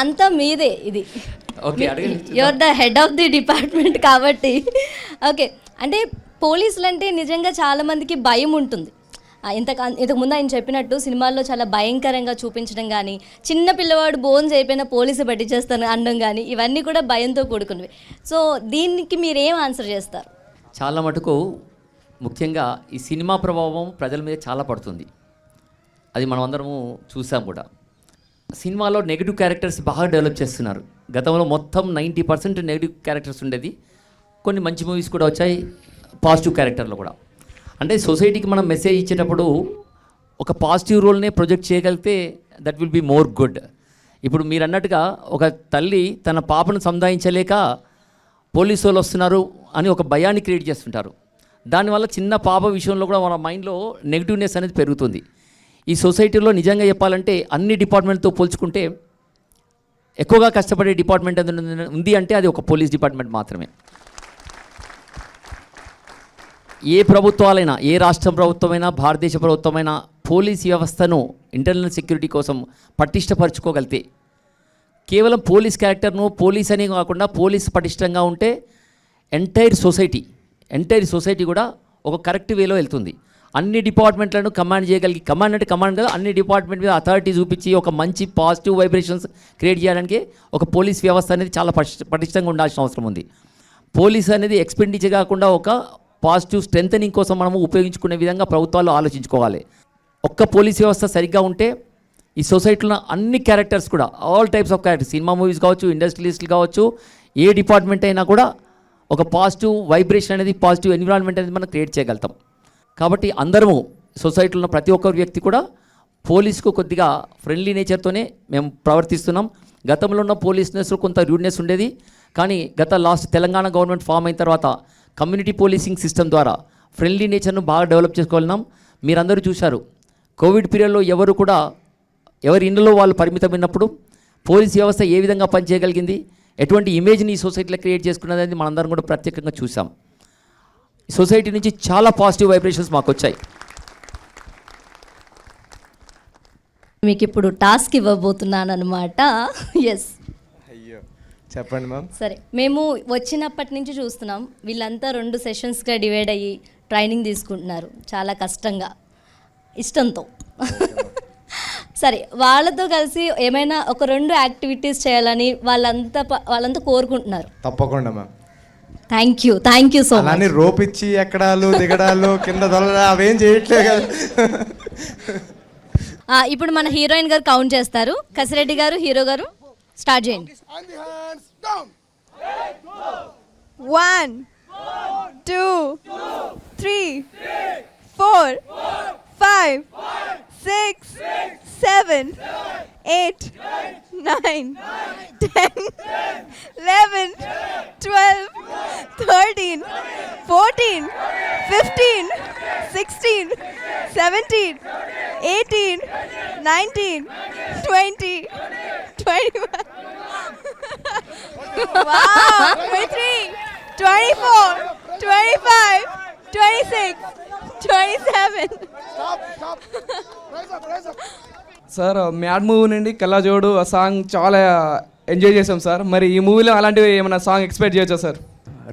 అంతా మీదే ఇది. Okay, you're the head of the department కాబట్టి. ఓకే, అంటే పోలీసులు అంటే నిజంగా చాలామందికి భయం ఉంటుంది. ఇంతకుముందు ఆయన చెప్పినట్టు సినిమాల్లో చాలా భయంకరంగా చూపించడం కానీ, చిన్న పిల్లవాడు బోన్స్ అయిపోయిన పోలీసు పట్టించేస్తాను అనడం కానీ, ఇవన్నీ కూడా భయంతో కూడుకున్నవి. సో దీనికి మీరేం ఆన్సర్ చేస్తారు? చాలా మటుకు ముఖ్యంగా ఈ సినిమా ప్రభావం ప్రజల మీద చాలా పడుతుంది. అది మనం అందరము చూసాం కూడా. సినిమాలో నెగిటివ్ క్యారెక్టర్స్ బాగా డెవలప్ చేస్తున్నారు. గతంలో మొత్తం 90% నెగిటివ్ క్యారెక్టర్స్ ఉండేది. కొన్ని మంచి మూవీస్ కూడా వచ్చాయి పాజిటివ్ క్యారెక్టర్లో కూడా. అంటే సొసైటీకి మనం మెసేజ్ ఇచ్చేటప్పుడు ఒక పాజిటివ్ రోల్నే ప్రొజెక్ట్ చేయగలిగితే that will be more good. ఇప్పుడు మీరు అన్నట్టుగా ఒక తల్లి తన పాపను సంధాయించలేక పోలీసు వాళ్ళు వస్తున్నారు అని ఒక భయాన్ని క్రియేట్ చేస్తుంటారు. దానివల్ల చిన్న పాప విషయంలో కూడా మన మైండ్లో నెగిటివ్నెస్ అనేది పెరుగుతుంది. ఈ సొసైటీలో నిజంగా చెప్పాలంటే అన్ని డిపార్ట్మెంట్తో పోల్చుకుంటే ఎక్కువగా కష్టపడే డిపార్ట్మెంట్ ఉంది అంటే అది ఒక పోలీస్ డిపార్ట్మెంట్ మాత్రమే. ఏ ప్రభుత్వాలైనా, ఏ రాష్ట్ర ప్రభుత్వమైనా, భారతదేశ ప్రభుత్వమైనా పోలీస్ వ్యవస్థను ఇంటర్నల్ సెక్యూరిటీ కోసం పటిష్టపరచుకోగలితే, కేవలం పోలీస్ క్యారెక్టర్ను పోలీస్ అని కాకుండా పోలీస్ పటిష్టంగా ఉంటే ఎంటైర్ సొసైటీ కూడా ఒక కరెక్ట్ వేలో వెళ్తుంది. అన్ని డిపార్ట్మెంట్లను కమాండ్ చేయగలిగి, కమాండ్ అంటే కమాండ్ కదా, అన్ని డిపార్ట్మెంట్ మీద అథారిటీ చూపించి ఒక మంచి పాజిటివ్ వైబ్రేషన్స్ క్రియేట్ చేయడానికి ఒక పోలీస్ వ్యవస్థ అనేది చాలా పటిష్టంగా ఉండాల్సిన అవసరం ఉంది. పోలీస్ అనేది ఎక్స్పెండిచర్ కాకుండా ఒక పాజిటివ్ స్ట్రెంథనింగ్ కోసం మనము ఉపయోగించుకునే విధంగా ప్రభుత్వాలు ఆలోచించుకోవాలి. ఒక్క పోలీస్ వ్యవస్థ సరిగ్గా ఉంటే ఈ సొసైటీలో అన్ని క్యారెక్టర్స్ కూడా, all types of characters, cinema movies కావచ్చు, ఇండస్ట్రియలిస్టులు కావచ్చు, ఏ డిపార్ట్మెంట్ అయినా కూడా ఒక పాజిటివ్ వైబ్రేషన్ అనేది, పాజిటివ్ ఎన్విరాన్మెంట్ అనేది మనం క్రియేట్ చేయగలుగుతాం. కాబట్టి అందరము సొసైటీలో ఉన్న ప్రతి ఒక్క వ్యక్తి కూడా పోలీస్కు కొద్దిగా ఫ్రెండ్లీ నేచర్తోనే మేము ప్రవర్తిస్తున్నాం. గతంలో ఉన్న పోలీస్నెస్లో కొంత రూడ్నెస్ ఉండేది, కానీ లాస్ట్ తెలంగాణ గవర్నమెంట్ ఫామ్ అయిన తర్వాత కమ్యూనిటీ పోలీసింగ్ సిస్టమ్ ద్వారా ఫ్రెండ్లీ నేచర్ను బాగా డెవలప్ చేసుకోగలిగినాం. మీరందరూ చూశారు, కోవిడ్ పీరియడ్లో ఎవరి ఇండ్లలో వాళ్ళు పరిమితమైనప్పుడు పోలీస్ వ్యవస్థ ఏ విధంగా పనిచేయగలిగింది, ఎటువంటి ఇమేజ్ని ఈ సొసైటీలో క్రియేట్ చేసుకున్నది అనేది మనందరం కూడా ప్రత్యేకంగా చూసాం. సొసైటీ నుంచి చాలా పాజిటివ్ వైబ్రేషన్స్ మాకు వచ్చాయి. మీకు ఇప్పుడు టాస్క్ ఇవ్వబోతున్నాను అనమాట. ఎస్, అయ్యో చెప్పండి మ్యామ్. సరే, మేము వచ్చినప్పటి నుంచి చూస్తున్నాం, వీళ్ళంతా 2 సెషన్స్గా డివైడ్ అయ్యి ట్రైనింగ్ తీసుకుంటున్నారు చాలా కష్టంగా, ఇష్టంతో. సరే, వాళ్ళతో కలిసి ఏమైనా ఒక 2 యాక్టివిటీస్ చేయాలని వాళ్ళంతా కోరుకుంటున్నారు. తప్పకుండా ma'am. Thank you so much. అలానే రోప్ ఇచ్చి ఎక్కడాలు దిగడాలు కింద దొరడా అవేం చేయట్లేదు కదా. ఇప్పుడు మన హీరోయిన్ గారు కౌంట్ చేస్తారు. కసిరెడ్డి గారు, హీరో గారు స్టార్ట్ చేయండి. 1 2 3 4 5 6 7 8 9 10 11 12 13 14 15 16 17 18 19 20 21 wow 23 24 25 26 27 సార్ మ్యాడ్ మూవీ నుండి కళ్ళజోడు ఆ సాంగ్ చాలా ఎంజాయ్ చేసాం సార్. మరి ఈ మూవీలో అలాంటివి ఏమైనా సాంగ్ ఎక్స్పెక్ట్ చేయొచ్చా సార్?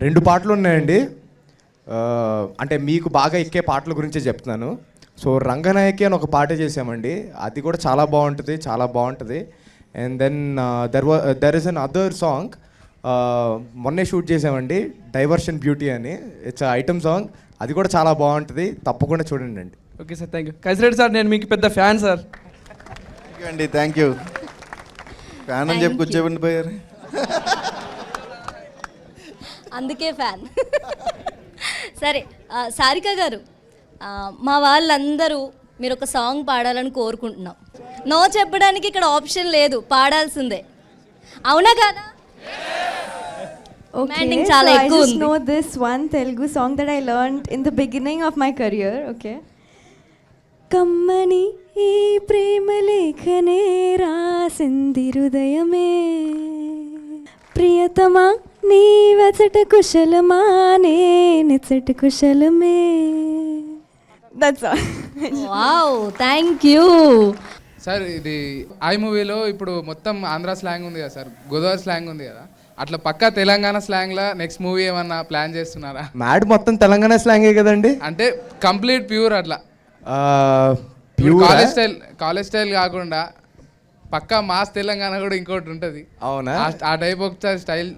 2 పాటలు ఉన్నాయండి. అంటే మీకు బాగా ఎక్కే పాటల గురించి చెప్తున్నాను. సో రంగనాయకి అని ఒక పాట చేసామండి, అది కూడా చాలా బాగుంటుంది. And then there is another song మొన్నే షూట్ చేసామండి, డైవర్షన్ బ్యూటీ అని. ఇట్స్ ఐటమ్ సాంగ్, అది కూడా చాలా బాగుంటుంది, తప్పకుండా చూడండి అండి. Okay sir, thank you. Kasireddy sir, నేను మీకు పెద్ద ఫ్యాన్ సార్. అండి థ్యాంక్ యూ. ఫ్యాన్ అని చెప్పి కూర్చోబెట్టి పోయారు, అందుకే ఫ్యాన్. సరే, సారిక గారు, మా వాళ్ళందరూ మీరు ఒక సాంగ్ పాడాలని కోరుకుంటున్నాం. నో చెప్పడానికి ఇక్కడ ఆప్షన్ లేదు, పాడాల్సిందే. అవునా కదా? Okay, చాలా so I ఎక్కువ just ఉంది. know this one Telugu song that I learned in the beginning of my career. Okay. కమ్మని ఈ ప్రేమ లేఖనే రాసింది హృదయమే, ప్రియతమా నీ వచట కుశలమా నే నిచట కుశలమే. That's all. Wow, thank you sir. ఇది ఐ మూవీలో ఇప్పుడు మొత్తం ఆంధ్ర స్లాంగ్ ఉంది కదా సార్, గోదావరి స్లాంగ్ ఉంది కదా, అట్లా పక్కా తెలంగాణ స్లాంగ్లా నెక్స్ట్ మూవీ ఏమన్నా ప్లాన్ చేస్తున్నారా? మ్యాడ్ మొత్తం తెలంగాణ స్లాంగే కదండి. అంటే కంప్లీట్ ప్యూర్ అట్లా కాలేజ్ స్టైల్ కాకుండా పక్కా మాస్ తెలంగాణ కూడా ఇంకోటి ఉంటుంది. అవునా? ఆ టైప్ ఒకసారి స్టైల్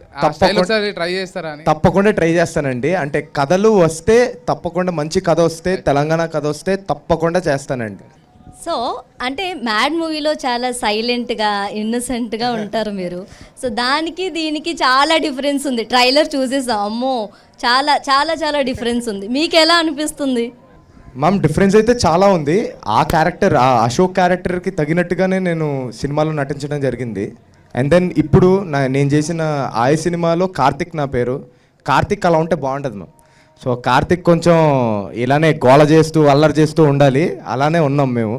ఒకసారి ట్రై చేస్తారా అని? తప్పకుండా ట్రై చేస్తానండి. అంటే కథలు వస్తే తప్పకుండా, మంచి కథ వస్తే, తెలంగాణ కథ వస్తే తప్పకుండా చేస్తానండి. సో అంటే మ్యాడ్ మూవీలో చాలా సైలెంట్గా ఇన్నసెంట్గా ఉంటారు మీరు. సో దానికి దీనికి చాలా డిఫరెన్స్ ఉంది. ట్రైలర్ చూసేసాం, అమ్మో చాలా చాలా చాలా డిఫరెన్స్ ఉంది. మీకు ఎలా అనిపిస్తుంది? మ్యామ్ డిఫరెన్స్ అయితే చాలా ఉంది. ఆ క్యారెక్టర్, ఆ అశోక్ క్యారెక్టర్కి తగినట్టుగానే నేను సినిమాలో నటించడం జరిగింది. అండ్ దెన్ ఇప్పుడు నేను చేసిన ఆయ సినిమాలో కార్తిక్ నా పేరు. కార్తిక్ అలా ఉంటే బాగుంటుంది మ్యామ్. సో కార్తిక్ కొంచెం ఇలానే గోల చేస్తూ అల్లరి చేస్తూ ఉండాలి, అలానే ఉన్నాం మేము.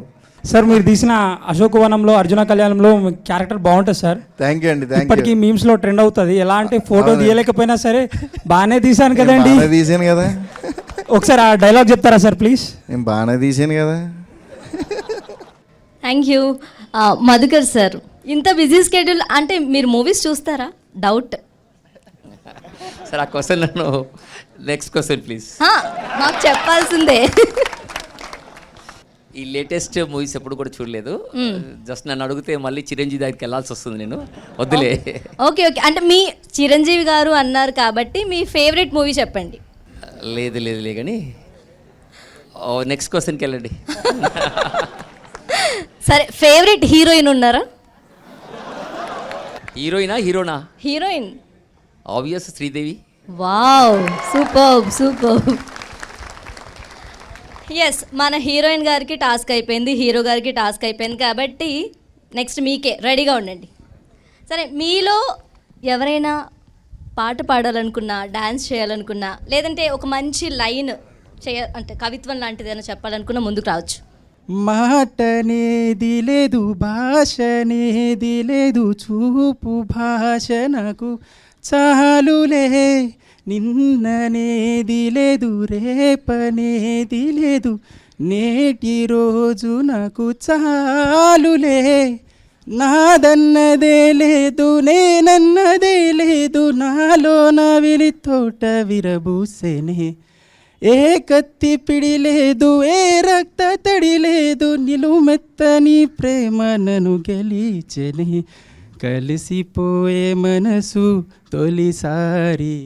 సార్ మీరు తీసిన అశోక్ వనంలో అర్జున కళ్యాణంలో క్యారెక్టర్ బాగుంటుంది సార్. థ్యాంక్ యూ అండి. ఇప్పటికీ మీమ్స్లో ట్రెండ్ అవుతుంది. ఎలా అంటే ఫోటో తీయలేకపోయినా సరే బాగానే తీసాను కదండి. తీసాను కదా. ఒకసారి ఆ డైలాగ్ చెప్తారా సార్ ప్లీజ్? నేను బాగానే తీసాను కదా. Thank you. మధుకర్ సార్, ఇంత బిజీ స్కెడ్యూల్ అంటే మీరు మూవీస్ చూస్తారా? డౌట్ సార్ ఆ క్వశ్చన్ నన్ను నెక్స్ట్ క్వశ్చన్ ప్లీజ్. మాకు చెప్పాల్సిందే. ఈ లేటెస్ట్ మూవీస్ ఎప్పుడు కూడా చూడలేదు. జస్ట్ నన్ను అడిగితే మళ్ళీ చిరంజీవి దగ్గరికి వెళ్ళాల్సి వస్తుంది. నేను వద్దులే. ఓకే ఓకే, అంటే మీ చిరంజీవి గారు అన్నారు కాబట్టి మీ ఫేవరెట్ మూవీ చెప్పండి. లేదు కానీ నెక్స్ట్ క్వశ్చన్కి వెళ్ళండి. సరే, ఫేవరెట్ హీరోయిన్ ఉన్నారా? హీరోనా? Heroine obvious Sridevi. Wow, super super. Yes, మన హీరోయిన్ గారికి టాస్క్ అయిపోయింది, హీరో గారికి టాస్క్ అయిపోయింది కాబట్టి నెక్స్ట్ మీకే రెడీగా ఉండండి. సరే, మీలో ఎవరైనా పాట పాడాలనుకున్నా, డ్యాన్స్ చేయాలనుకున్నా, లేదంటే ఒక మంచి లైన్ అంటే కవిత్వం లాంటిది ఏదైనా చెప్పాలనుకున్నా ముందుకు రావచ్చు. మాటనేది లేదు, భాషనేది లేదు, చూపు భాష నాకు చాలులే. నిన్ననేది లేదు, రేపనేది లేదు, నేటి రోజు నాకు చాలులే. నాదన్నదే లేదు, నేనన్నదే లేదు, నాలో నా విలి తోట విరబూసేనే. ఏ కత్తి పిడి లేదు, ఏ రక్త తడి లేదు, నిలుమెత్తని ప్రేమ నన్ను గెలిచెనే. కలిసిపోయే మనసు తొలిసారి,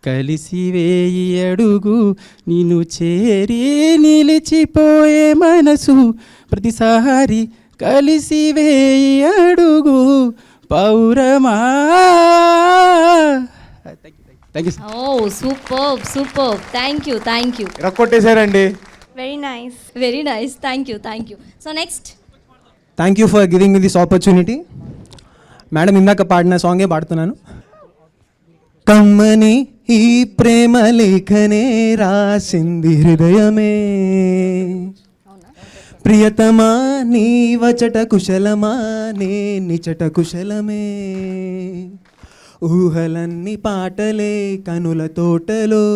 కలిసి వేయి అడుగు నిన్ను చేరి, నిలిచిపోయే మనసు ప్రతిసారి, కలిసి వేయి అడుగు పౌరమా. Thank you. Oh super super, thank you. కొట్టేశారండి. Very nice. Very nice, thank you. So next. Thank you for giving me this opportunity. Madam ఇందాక పాడిన సాంగే పాడుతున్నాను. కమ్మని ఈ ప్రేమ లేఖనే రాసింది హృదయమే, ప్రియతమా నీ వచట కుశలమా, నే నిచట కుశలమే. ఊహలన్నీ పాటలే కనుల తోటలో,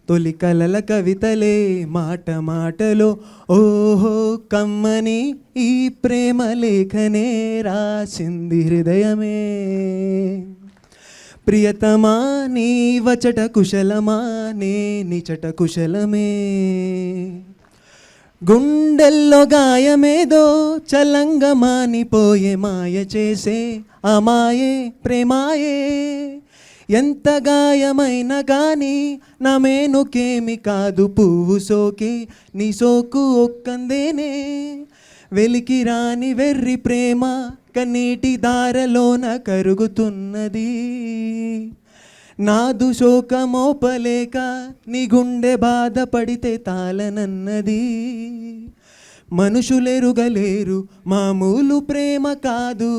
తొలి కలల కవితలే మాట మాటలో. ఓహో కమ్మని ఈ ప్రేమ లేఖనే రాసింది హృదయమే, ప్రియతమా నీ వచట కుశలమా, నే నిచట కుశలమే. గుండెల్లో గాయమేదో చలంగా మానిపోయే, మాయ చేసే అమాయే ప్రేమాయే. ఎంత గాయమైనా కానీ నా మేనుకేమి కాదు, పువ్వు సోకే నీ సోకు ఒక్కందేనే. వెలికి రాని వెర్రి ప్రేమ కన్నీటి దారలోన కరుగుతున్నది. నాదు శోకమోపలేక నీ గుండె బాధపడితే తాళనన్నది. మనుషులెరుగలేరు మామూలు ప్రేమ కాదు,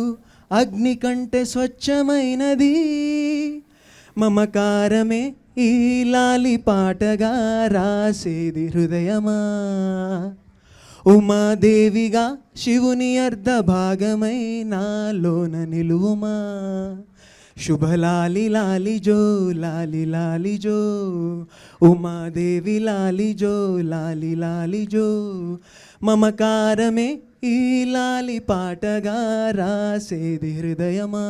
అగ్ని కంటే స్వచ్ఛమైనది. మమకారమే ఈ లాలి పాటగా రాసేది హృదయమా. ఉమాదేవిగా శివుని అర్ధ భాగమై నాలోన నిలువుమా. శుభలాలి లాలి జో, లాలి లాలి జో, ఉమాదేవి లాలి జో, లాలి లాలి జో. మమకారమే ఈ లాలి పాటగా రాసేది హృదయమా,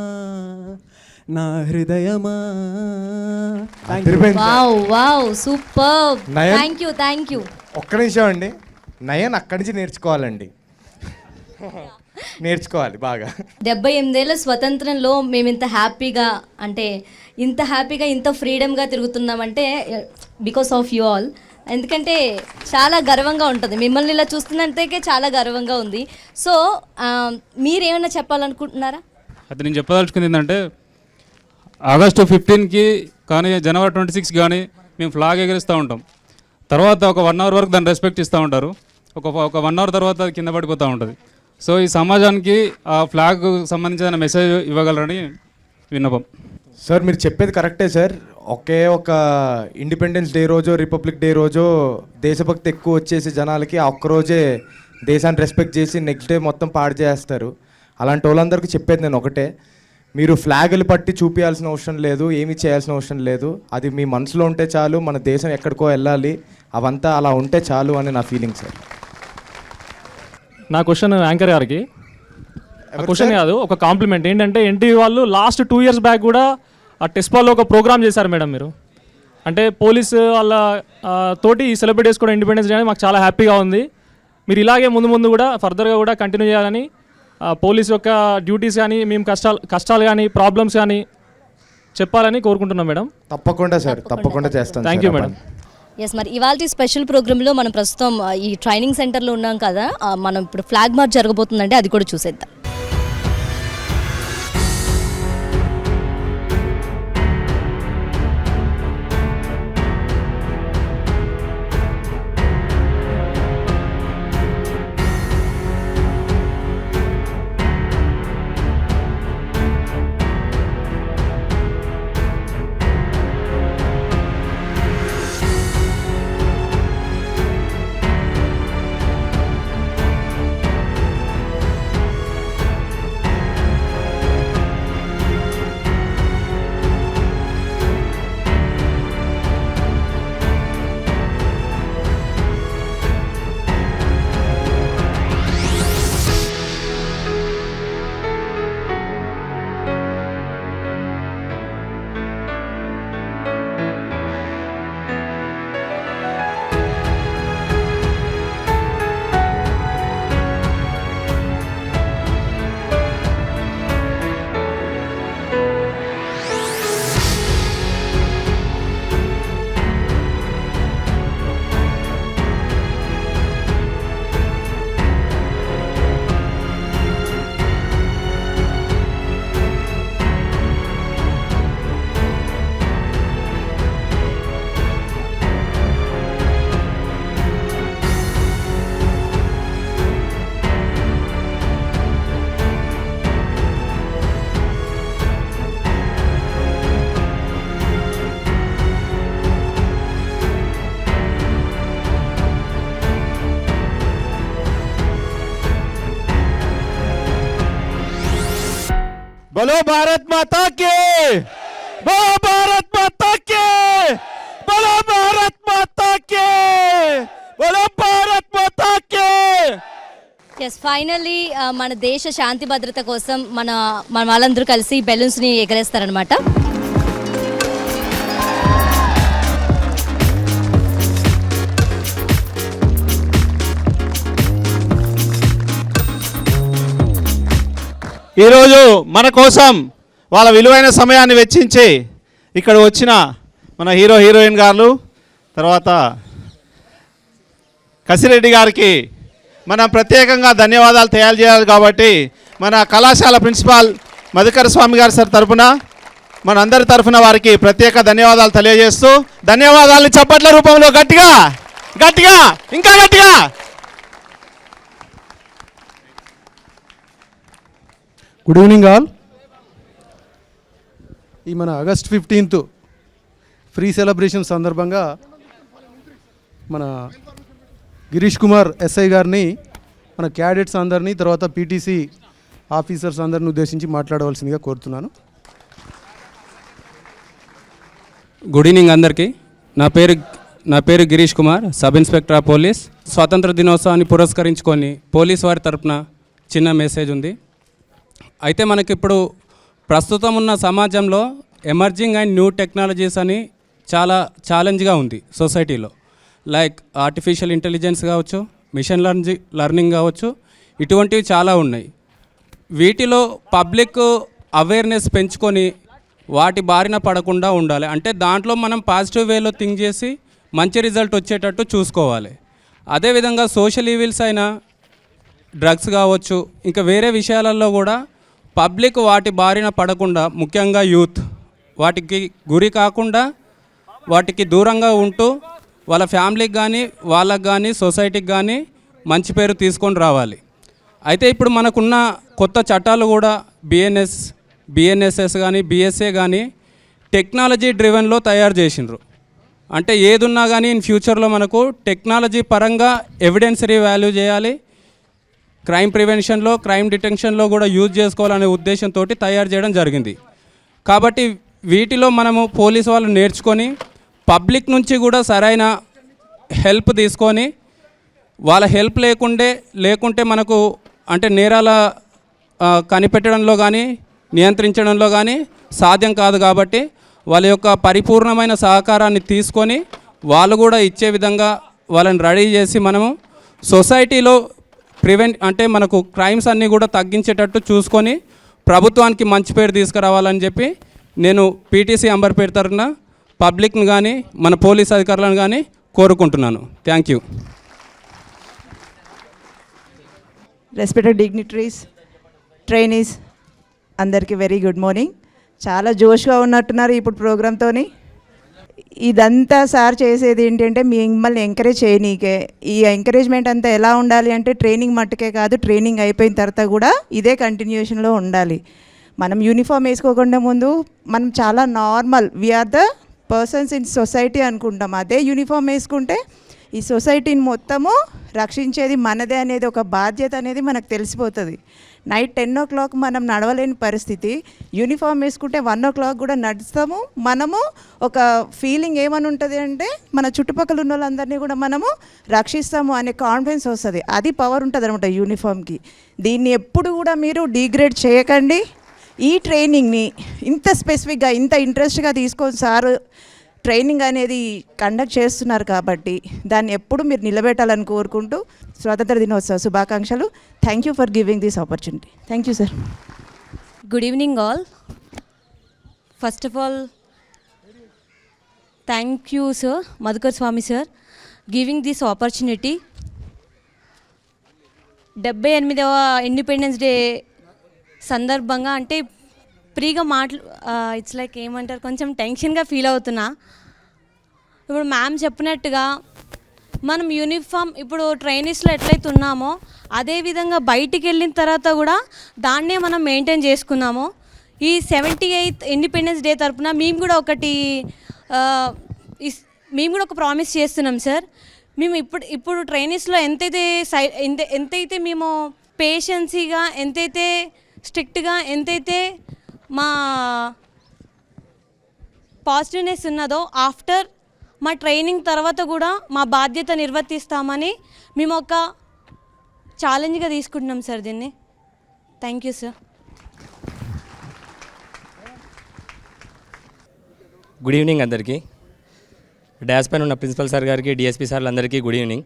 నా హృదయమా. Wow super, Nayan. Thank you. ఒక్క నిమిషం అండి. నయన్ అక్కడి నుంచి నేర్చుకోవాలండి, నేర్చుకోవాలి బాగా. 78 ఏళ్ళ స్వతంత్రంలో మేము ఇంత హ్యాపీగా, అంటే ఇంత హ్యాపీగా ఇంత ఫ్రీడమ్గా తిరుగుతున్నామంటే బికాస్ ఆఫ్ యూ ఆల్. ఎందుకంటే చాలా గర్వంగా ఉంటుంది, మిమ్మల్ని ఇలా చూస్తున్నందుకే చాలా గర్వంగా ఉంది. సో మీరేమైనా చెప్పాలనుకుంటున్నారా? అది నేను చెప్పదలుచుకుంది ఏంటంటే ఆగస్టు 15కి కానీ జనవరి 26 కానీ మేము ఫ్లాగ్ ఎగరేస్తూ ఉంటాం. తర్వాత ఒక 1 అవర్ వరకు దాన్ని రెస్పెక్ట్ ఇస్తూ ఉంటారు. ఒక 1 అవర్ తర్వాత అది కింద పడిపోతూ ఉంటుంది. సో ఈ సమాజానికి ఆ ఫ్లాగ్ సంబంధించిన మెసేజ్ ఇవ్వగలరని విన్నపం. సార్ మీరు చెప్పేది కరెక్టే సార్. ఒక ఇండిపెండెన్స్ డే రోజో రిపబ్లిక్ డే రోజో దేశభక్తి ఎక్కువ వచ్చేసి జనాలకి ఆ ఒక్కరోజే దేశాన్ని రెస్పెక్ట్ చేసి నెక్స్ట్ డే మొత్తం పాడు చేస్తారు. అలాంటి వాళ్ళందరికీ చెప్పేది నేను ఒకటే, మీరు ఫ్లాగులు పట్టి చూపించాల్సిన అవసరం లేదు, ఏమీ చేయాల్సిన అవసరం లేదు. అది మీ మనసులో ఉంటే చాలు, మన దేశం ఎక్కడికో వెళ్ళాలి, అవంతా అలా ఉంటే చాలు అని నా ఫీలింగ్ సార్. నా క్వశ్చన్ యాంకర్ గారికి క్వశ్చన్ కాదు, ఒక కాంప్లిమెంట్. ఏంటంటే ఎన్టీవీ వాళ్ళు లాస్ట్ 2 years బ్యాక్ కూడా ఆ టెస్పాల్లో ఒక ప్రోగ్రామ్ చేశారు మేడం మీరు. అంటే పోలీస్ వాళ్ళ తోటి సెలబ్రేట్ చేసుకోవడం ఇండిపెండెన్స్ డే అని మాకు చాలా హ్యాపీగా ఉంది. మీరు ఇలాగే ముందు కూడా ఫర్దర్గా కూడా కంటిన్యూ చేయాలని, పోలీస్ యొక్క డ్యూటీస్ కానీ మేము కష్టాలు కానీ ప్రాబ్లమ్స్ కానీ చెప్పాలని కోరుకుంటున్నాం మేడం. తప్పకుండా సార్, తప్పకుండా చేస్తాను. Thank you madam. ఎస్, మరి ఇవాళ స్పెషల్ ప్రోగ్రాంలో మనం ప్రస్తుతం ఈ ట్రైనింగ్ సెంటర్లో ఉన్నాం కదా, మనం ఇప్పుడు ఫ్లాగ్ మార్చ్ జరగబోతుందంటే అది కూడా చూసేద్దాం. बोलो भारत माता के, बोलो भारत माता के, बोलो भारत माता के, बोलो भारत माता के. ఎస్, ఫైనల్లీ మన దేశ శాంతి భద్రత కోసం మన వాళ్ళందరూ కలిసి బెలూన్స్ని ఎగరేస్తారనమాట. ఈరోజు మన కోసం వాళ్ళ విలువైన సమయాన్ని వెచ్చించి ఇక్కడ వచ్చిన మన హీరో హీరోయిన్ గారు, తర్వాత కసిరెడ్డి గారికి మనం ప్రత్యేకంగా ధన్యవాదాలు తెలియజేయాలి. కాబట్టి మన కళాశాల ప్రిన్సిపాల్ మధుకర్ స్వామి గారి సార్ తరఫున మనందరి తరఫున వారికి ప్రత్యేక ధన్యవాదాలు తెలియజేస్తూ, ధన్యవాదాలు చప్పట్ల రూపంలో గట్టిగా గట్టిగా ఇంకా గట్టిగా. Good evening all. ఈ మన ఆగస్ట్ 15th ఫ్రీ సెలబ్రేషన్ సందర్భంగా మన గిరీష్ కుమార్ ఎస్ఐ గారిని, మన క్యాడెట్స్ అందరినీ, తర్వాత పీటీసీ ఆఫీసర్స్ అందరిని ఉద్దేశించి మాట్లాడవలసిందిగా కోరుతున్నాను. గుడ్ ఈవినింగ్ అందరికీ. నా పేరు Girish Kumar, sub inspector of police. స్వాతంత్ర దినోత్సవాన్ని పురస్కరించుకొని పోలీస్ వారి తరపున చిన్న మెసేజ్ ఉంది. అయితే మనకిప్పుడు ప్రస్తుతం ఉన్న సమాజంలో ఎమర్జింగ్ అండ్ న్యూ టెక్నాలజీస్ అని చాలా ఛాలెంజ్గా ఉంది సొసైటీలో. లైక్ ఆర్టిఫిషియల్ ఇంటెలిజెన్స్ కావచ్చు, మిషన్ లెర్నింగ్ కావచ్చు, ఇటువంటివి చాలా ఉన్నాయి. వీటిలో పబ్లిక్ అవేర్నెస్ పెంచుకొని వాటి బారిన పడకుండా ఉండాలి. అంటే దాంట్లో మనం పాజిటివ్ వేలో థింక్ చేసి మంచి రిజల్ట్ వచ్చేటట్టు చూసుకోవాలి. అదేవిధంగా సోషల్ ఈవిల్స్ అయిన డ్రగ్స్ కావచ్చు, ఇంకా వేరే విషయాలలో కూడా పబ్లిక్ వాటి బారిన పడకుండా, ముఖ్యంగా యూత్ వాటికి గురి కాకుండా వాటికి దూరంగా ఉంటూ వాళ్ళ ఫ్యామిలీకి కానీ వాళ్ళకి కానీ సొసైటీకి కానీ మంచి పేరు తీసుకొని రావాలి. అయితే ఇప్పుడు మనకున్న కొత్త చట్టాలు కూడా బిఎన్ఎస్ఎస్ కానీ బిఎస్ఏ కానీ టెక్నాలజీ డ్రివెన్లో తయారు చేసిండ్రు. అంటే ఏదున్నా కానీ ఇన్ ఫ్యూచర్లో మనకు టెక్నాలజీ పరంగా ఎవిడెన్సరీ వాల్యూ చేయాలి, క్రైమ్ ప్రివెన్షన్లో క్రైమ్ డిటెక్షన్లో కూడా యూజ్ చేసుకోవాలనే ఉద్దేశంతో తయారు చేయడం జరిగింది. కాబట్టి వీటిలో మనము పోలీసు వాళ్ళు నేర్చుకొని పబ్లిక్ నుంచి కూడా సరైన హెల్ప్ తీసుకొని, వాళ్ళ హెల్ప్ లేకుంటే మనకు అంటే నేరాల కనిపెట్టడంలో కానీ నియంత్రించడంలో కానీ సాధ్యం కాదు. కాబట్టి వాళ్ళ యొక్క పరిపూర్ణమైన సహకారాన్ని తీసుకొని వాళ్ళు కూడా ఇచ్చే విధంగా వాళ్ళని రెడీ చేసి మనము సొసైటీలో అంటే మనకు క్రైమ్స్ అన్నీ కూడా తగ్గించేటట్టు చూసుకొని ప్రభుత్వానికి మంచి పేరు తీసుకురావాలని చెప్పి నేను పీటీసీ అంబర్పేట తరఫున పబ్లిక్ని కానీ మన పోలీస్ అధికారులను కానీ కోరుకుంటున్నాను. Thank you. Respected dignitaries, trainees అందరికీ వెరీ గుడ్ మార్నింగ్. చాలా జోష్గా ఉన్నట్టున్నారు ఇప్పుడు ప్రోగ్రామ్తోని. ఇదంతా సార్ చేసేది ఏంటంటే మిమ్మల్ని ఎంకరేజ్ చేయనీకే. ఈ ఎంకరేజ్మెంట్ అంతా ఎలా ఉండాలి అంటే ట్రైనింగ్ మట్టుకే కాదు, ట్రైనింగ్ అయిపోయిన తర్వాత కూడా ఇదే కంటిన్యూషన్లో ఉండాలి. మనం యూనిఫామ్ వేసుకోకుండా ముందు మనం చాలా normal, we're the persons in society అనుకుంటాం. అదే యూనిఫామ్ వేసుకుంటే ఈ సొసైటీని మొత్తము రక్షించేది మనదే అనేది ఒక బాధ్యత అనేది మనకు తెలిసిపోతుంది. నైట్ 10 o'clock మనం నడవలేని పరిస్థితి, యూనిఫామ్ వేసుకుంటే 1 o'clock కూడా నడుస్తాము. మనము ఒక ఫీలింగ్ ఏమని ఉంటుంది అంటే మన చుట్టుపక్కల ఉన్న వాళ్ళందరినీ కూడా మనము రక్షిస్తాము అనే కాన్ఫిడెన్స్ వస్తుంది. అది పవర్ ఉంటుంది అనమాట యూనిఫామ్కి. దీన్ని ఎప్పుడు కూడా మీరు డిగ్రేడ్ చేయకండి. ఈ ట్రైనింగ్ని ఇంత స్పెసిఫిక్గా ఇంత ఇంట్రెస్ట్గా తీసుకొని సార్ ట్రైనింగ్ అనేది కండక్ట్ చేస్తున్నారు కాబట్టి దాన్ని ఎప్పుడు మీరు నిలబెట్టాలని కోరుకుంటూ స్వాతంత్ర దినోత్సవ శుభాకాంక్షలు. Thank you for giving this opportunity. Thank you sir. Good evening all. First of all thank you sir, Madhukar Swamy sir, giving this opportunity. 78వ ఇండిపెండెన్స్ డే సందర్భంగా అంటే ఫ్రీగా ఇట్స్ లైక్ ఏమంటారు, కొంచెం టెన్షన్గా ఫీల్ అవుతున్నా. ఇప్పుడు మ్యామ్ చెప్పినట్టుగా మనం యూనిఫామ్ ఇప్పుడు ట్రైనీస్లో ఎట్లయితే ఉన్నామో అదేవిధంగా బయటికి వెళ్ళిన తర్వాత కూడా దాన్నే మనం మెయింటైన్ చేసుకున్నాము. ఈ 78th ఇండిపెండెన్స్ డే తరఫున మేము కూడా ఒక ప్రామిస్ చేస్తున్నాం సార్. మేము ఇప్పుడు ట్రైనీస్లో ఎంతైతే మేము పేషెన్సీగా, ఎంతైతే స్ట్రిక్ట్గా, ఎంతైతే మా పాజిటివ్నెస్ ఉన్నదో ఆఫ్టర్ మా ట్రైనింగ్ తర్వాత కూడా మా బాధ్యత నిర్వర్తిస్తామని మేము ఒక ఛాలెంజ్గా తీసుకుంటున్నాం సార్ దీన్ని. Thank you sir. Good evening అందరికీ. డాష్ పైన ఉన్న ప్రిన్సిపల్ సార్ గారికి, డిఎస్పీ సార్లు అందరికీ గుడ్ ఈవినింగ్.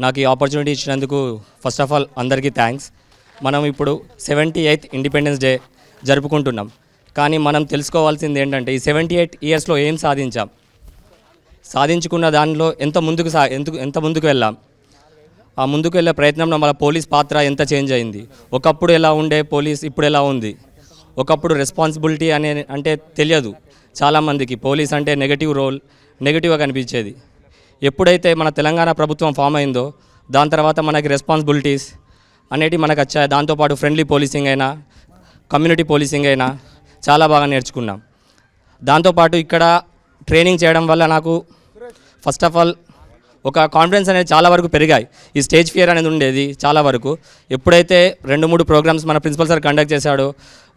నాకు ఈ ఆపర్చునిటీ ఇచ్చినందుకు ఫస్ట్ ఆఫ్ ఆల్ అందరికీ థ్యాంక్స్. మనం ఇప్పుడు 78th ఇండిపెండెన్స్ డే జరుపుకుంటున్నాం. కానీ మనం తెలుసుకోవాల్సింది ఏంటంటే ఈ 78 yearsలో ఏం సాధించుకున్న దానిలో ఎంత ముందుకు వెళ్ళాం, ఆ ముందుకు వెళ్ళే ప్రయత్నంలో మన పోలీస్ పాత్ర ఎంత చేంజ్ అయింది. ఒకప్పుడు ఎలా ఉండే పోలీస్ ఇప్పుడు ఎలా ఉంది. ఒకప్పుడు రెస్పాన్సిబిలిటీ అంటే తెలియదు చాలామందికి. పోలీస్ అంటే నెగటివ్గా కనిపించేది. ఎప్పుడైతే మన తెలంగాణ ప్రభుత్వం ఫామ్ అయిందో దాని తర్వాత మనకి రెస్పాన్సిబిలిటీస్ అనేటివి మనకు వచ్చాయి. దాంతోపాటు ఫ్రెండ్లీ పోలీసింగ్ అయినా, కమ్యూనిటీ పోలీసింగ్ అయినా చాలా బాగా నేర్చుకున్నాం. దాంతోపాటు ఇక్కడ ట్రైనింగ్ చేయడం వల్ల నాకు ఫస్ట్ ఆఫ్ ఆల్ ఒక కాన్ఫిడెన్స్ అనేది చాలా వరకు పెరిగాయి. ఈ స్టేజ్ ఫియర్ అనేది ఉండేది చాలా వరకు. ఎప్పుడైతే 2-3 ప్రోగ్రామ్స్ మన ప్రిన్సిపల్ సార్ కండక్ట్ చేశాడో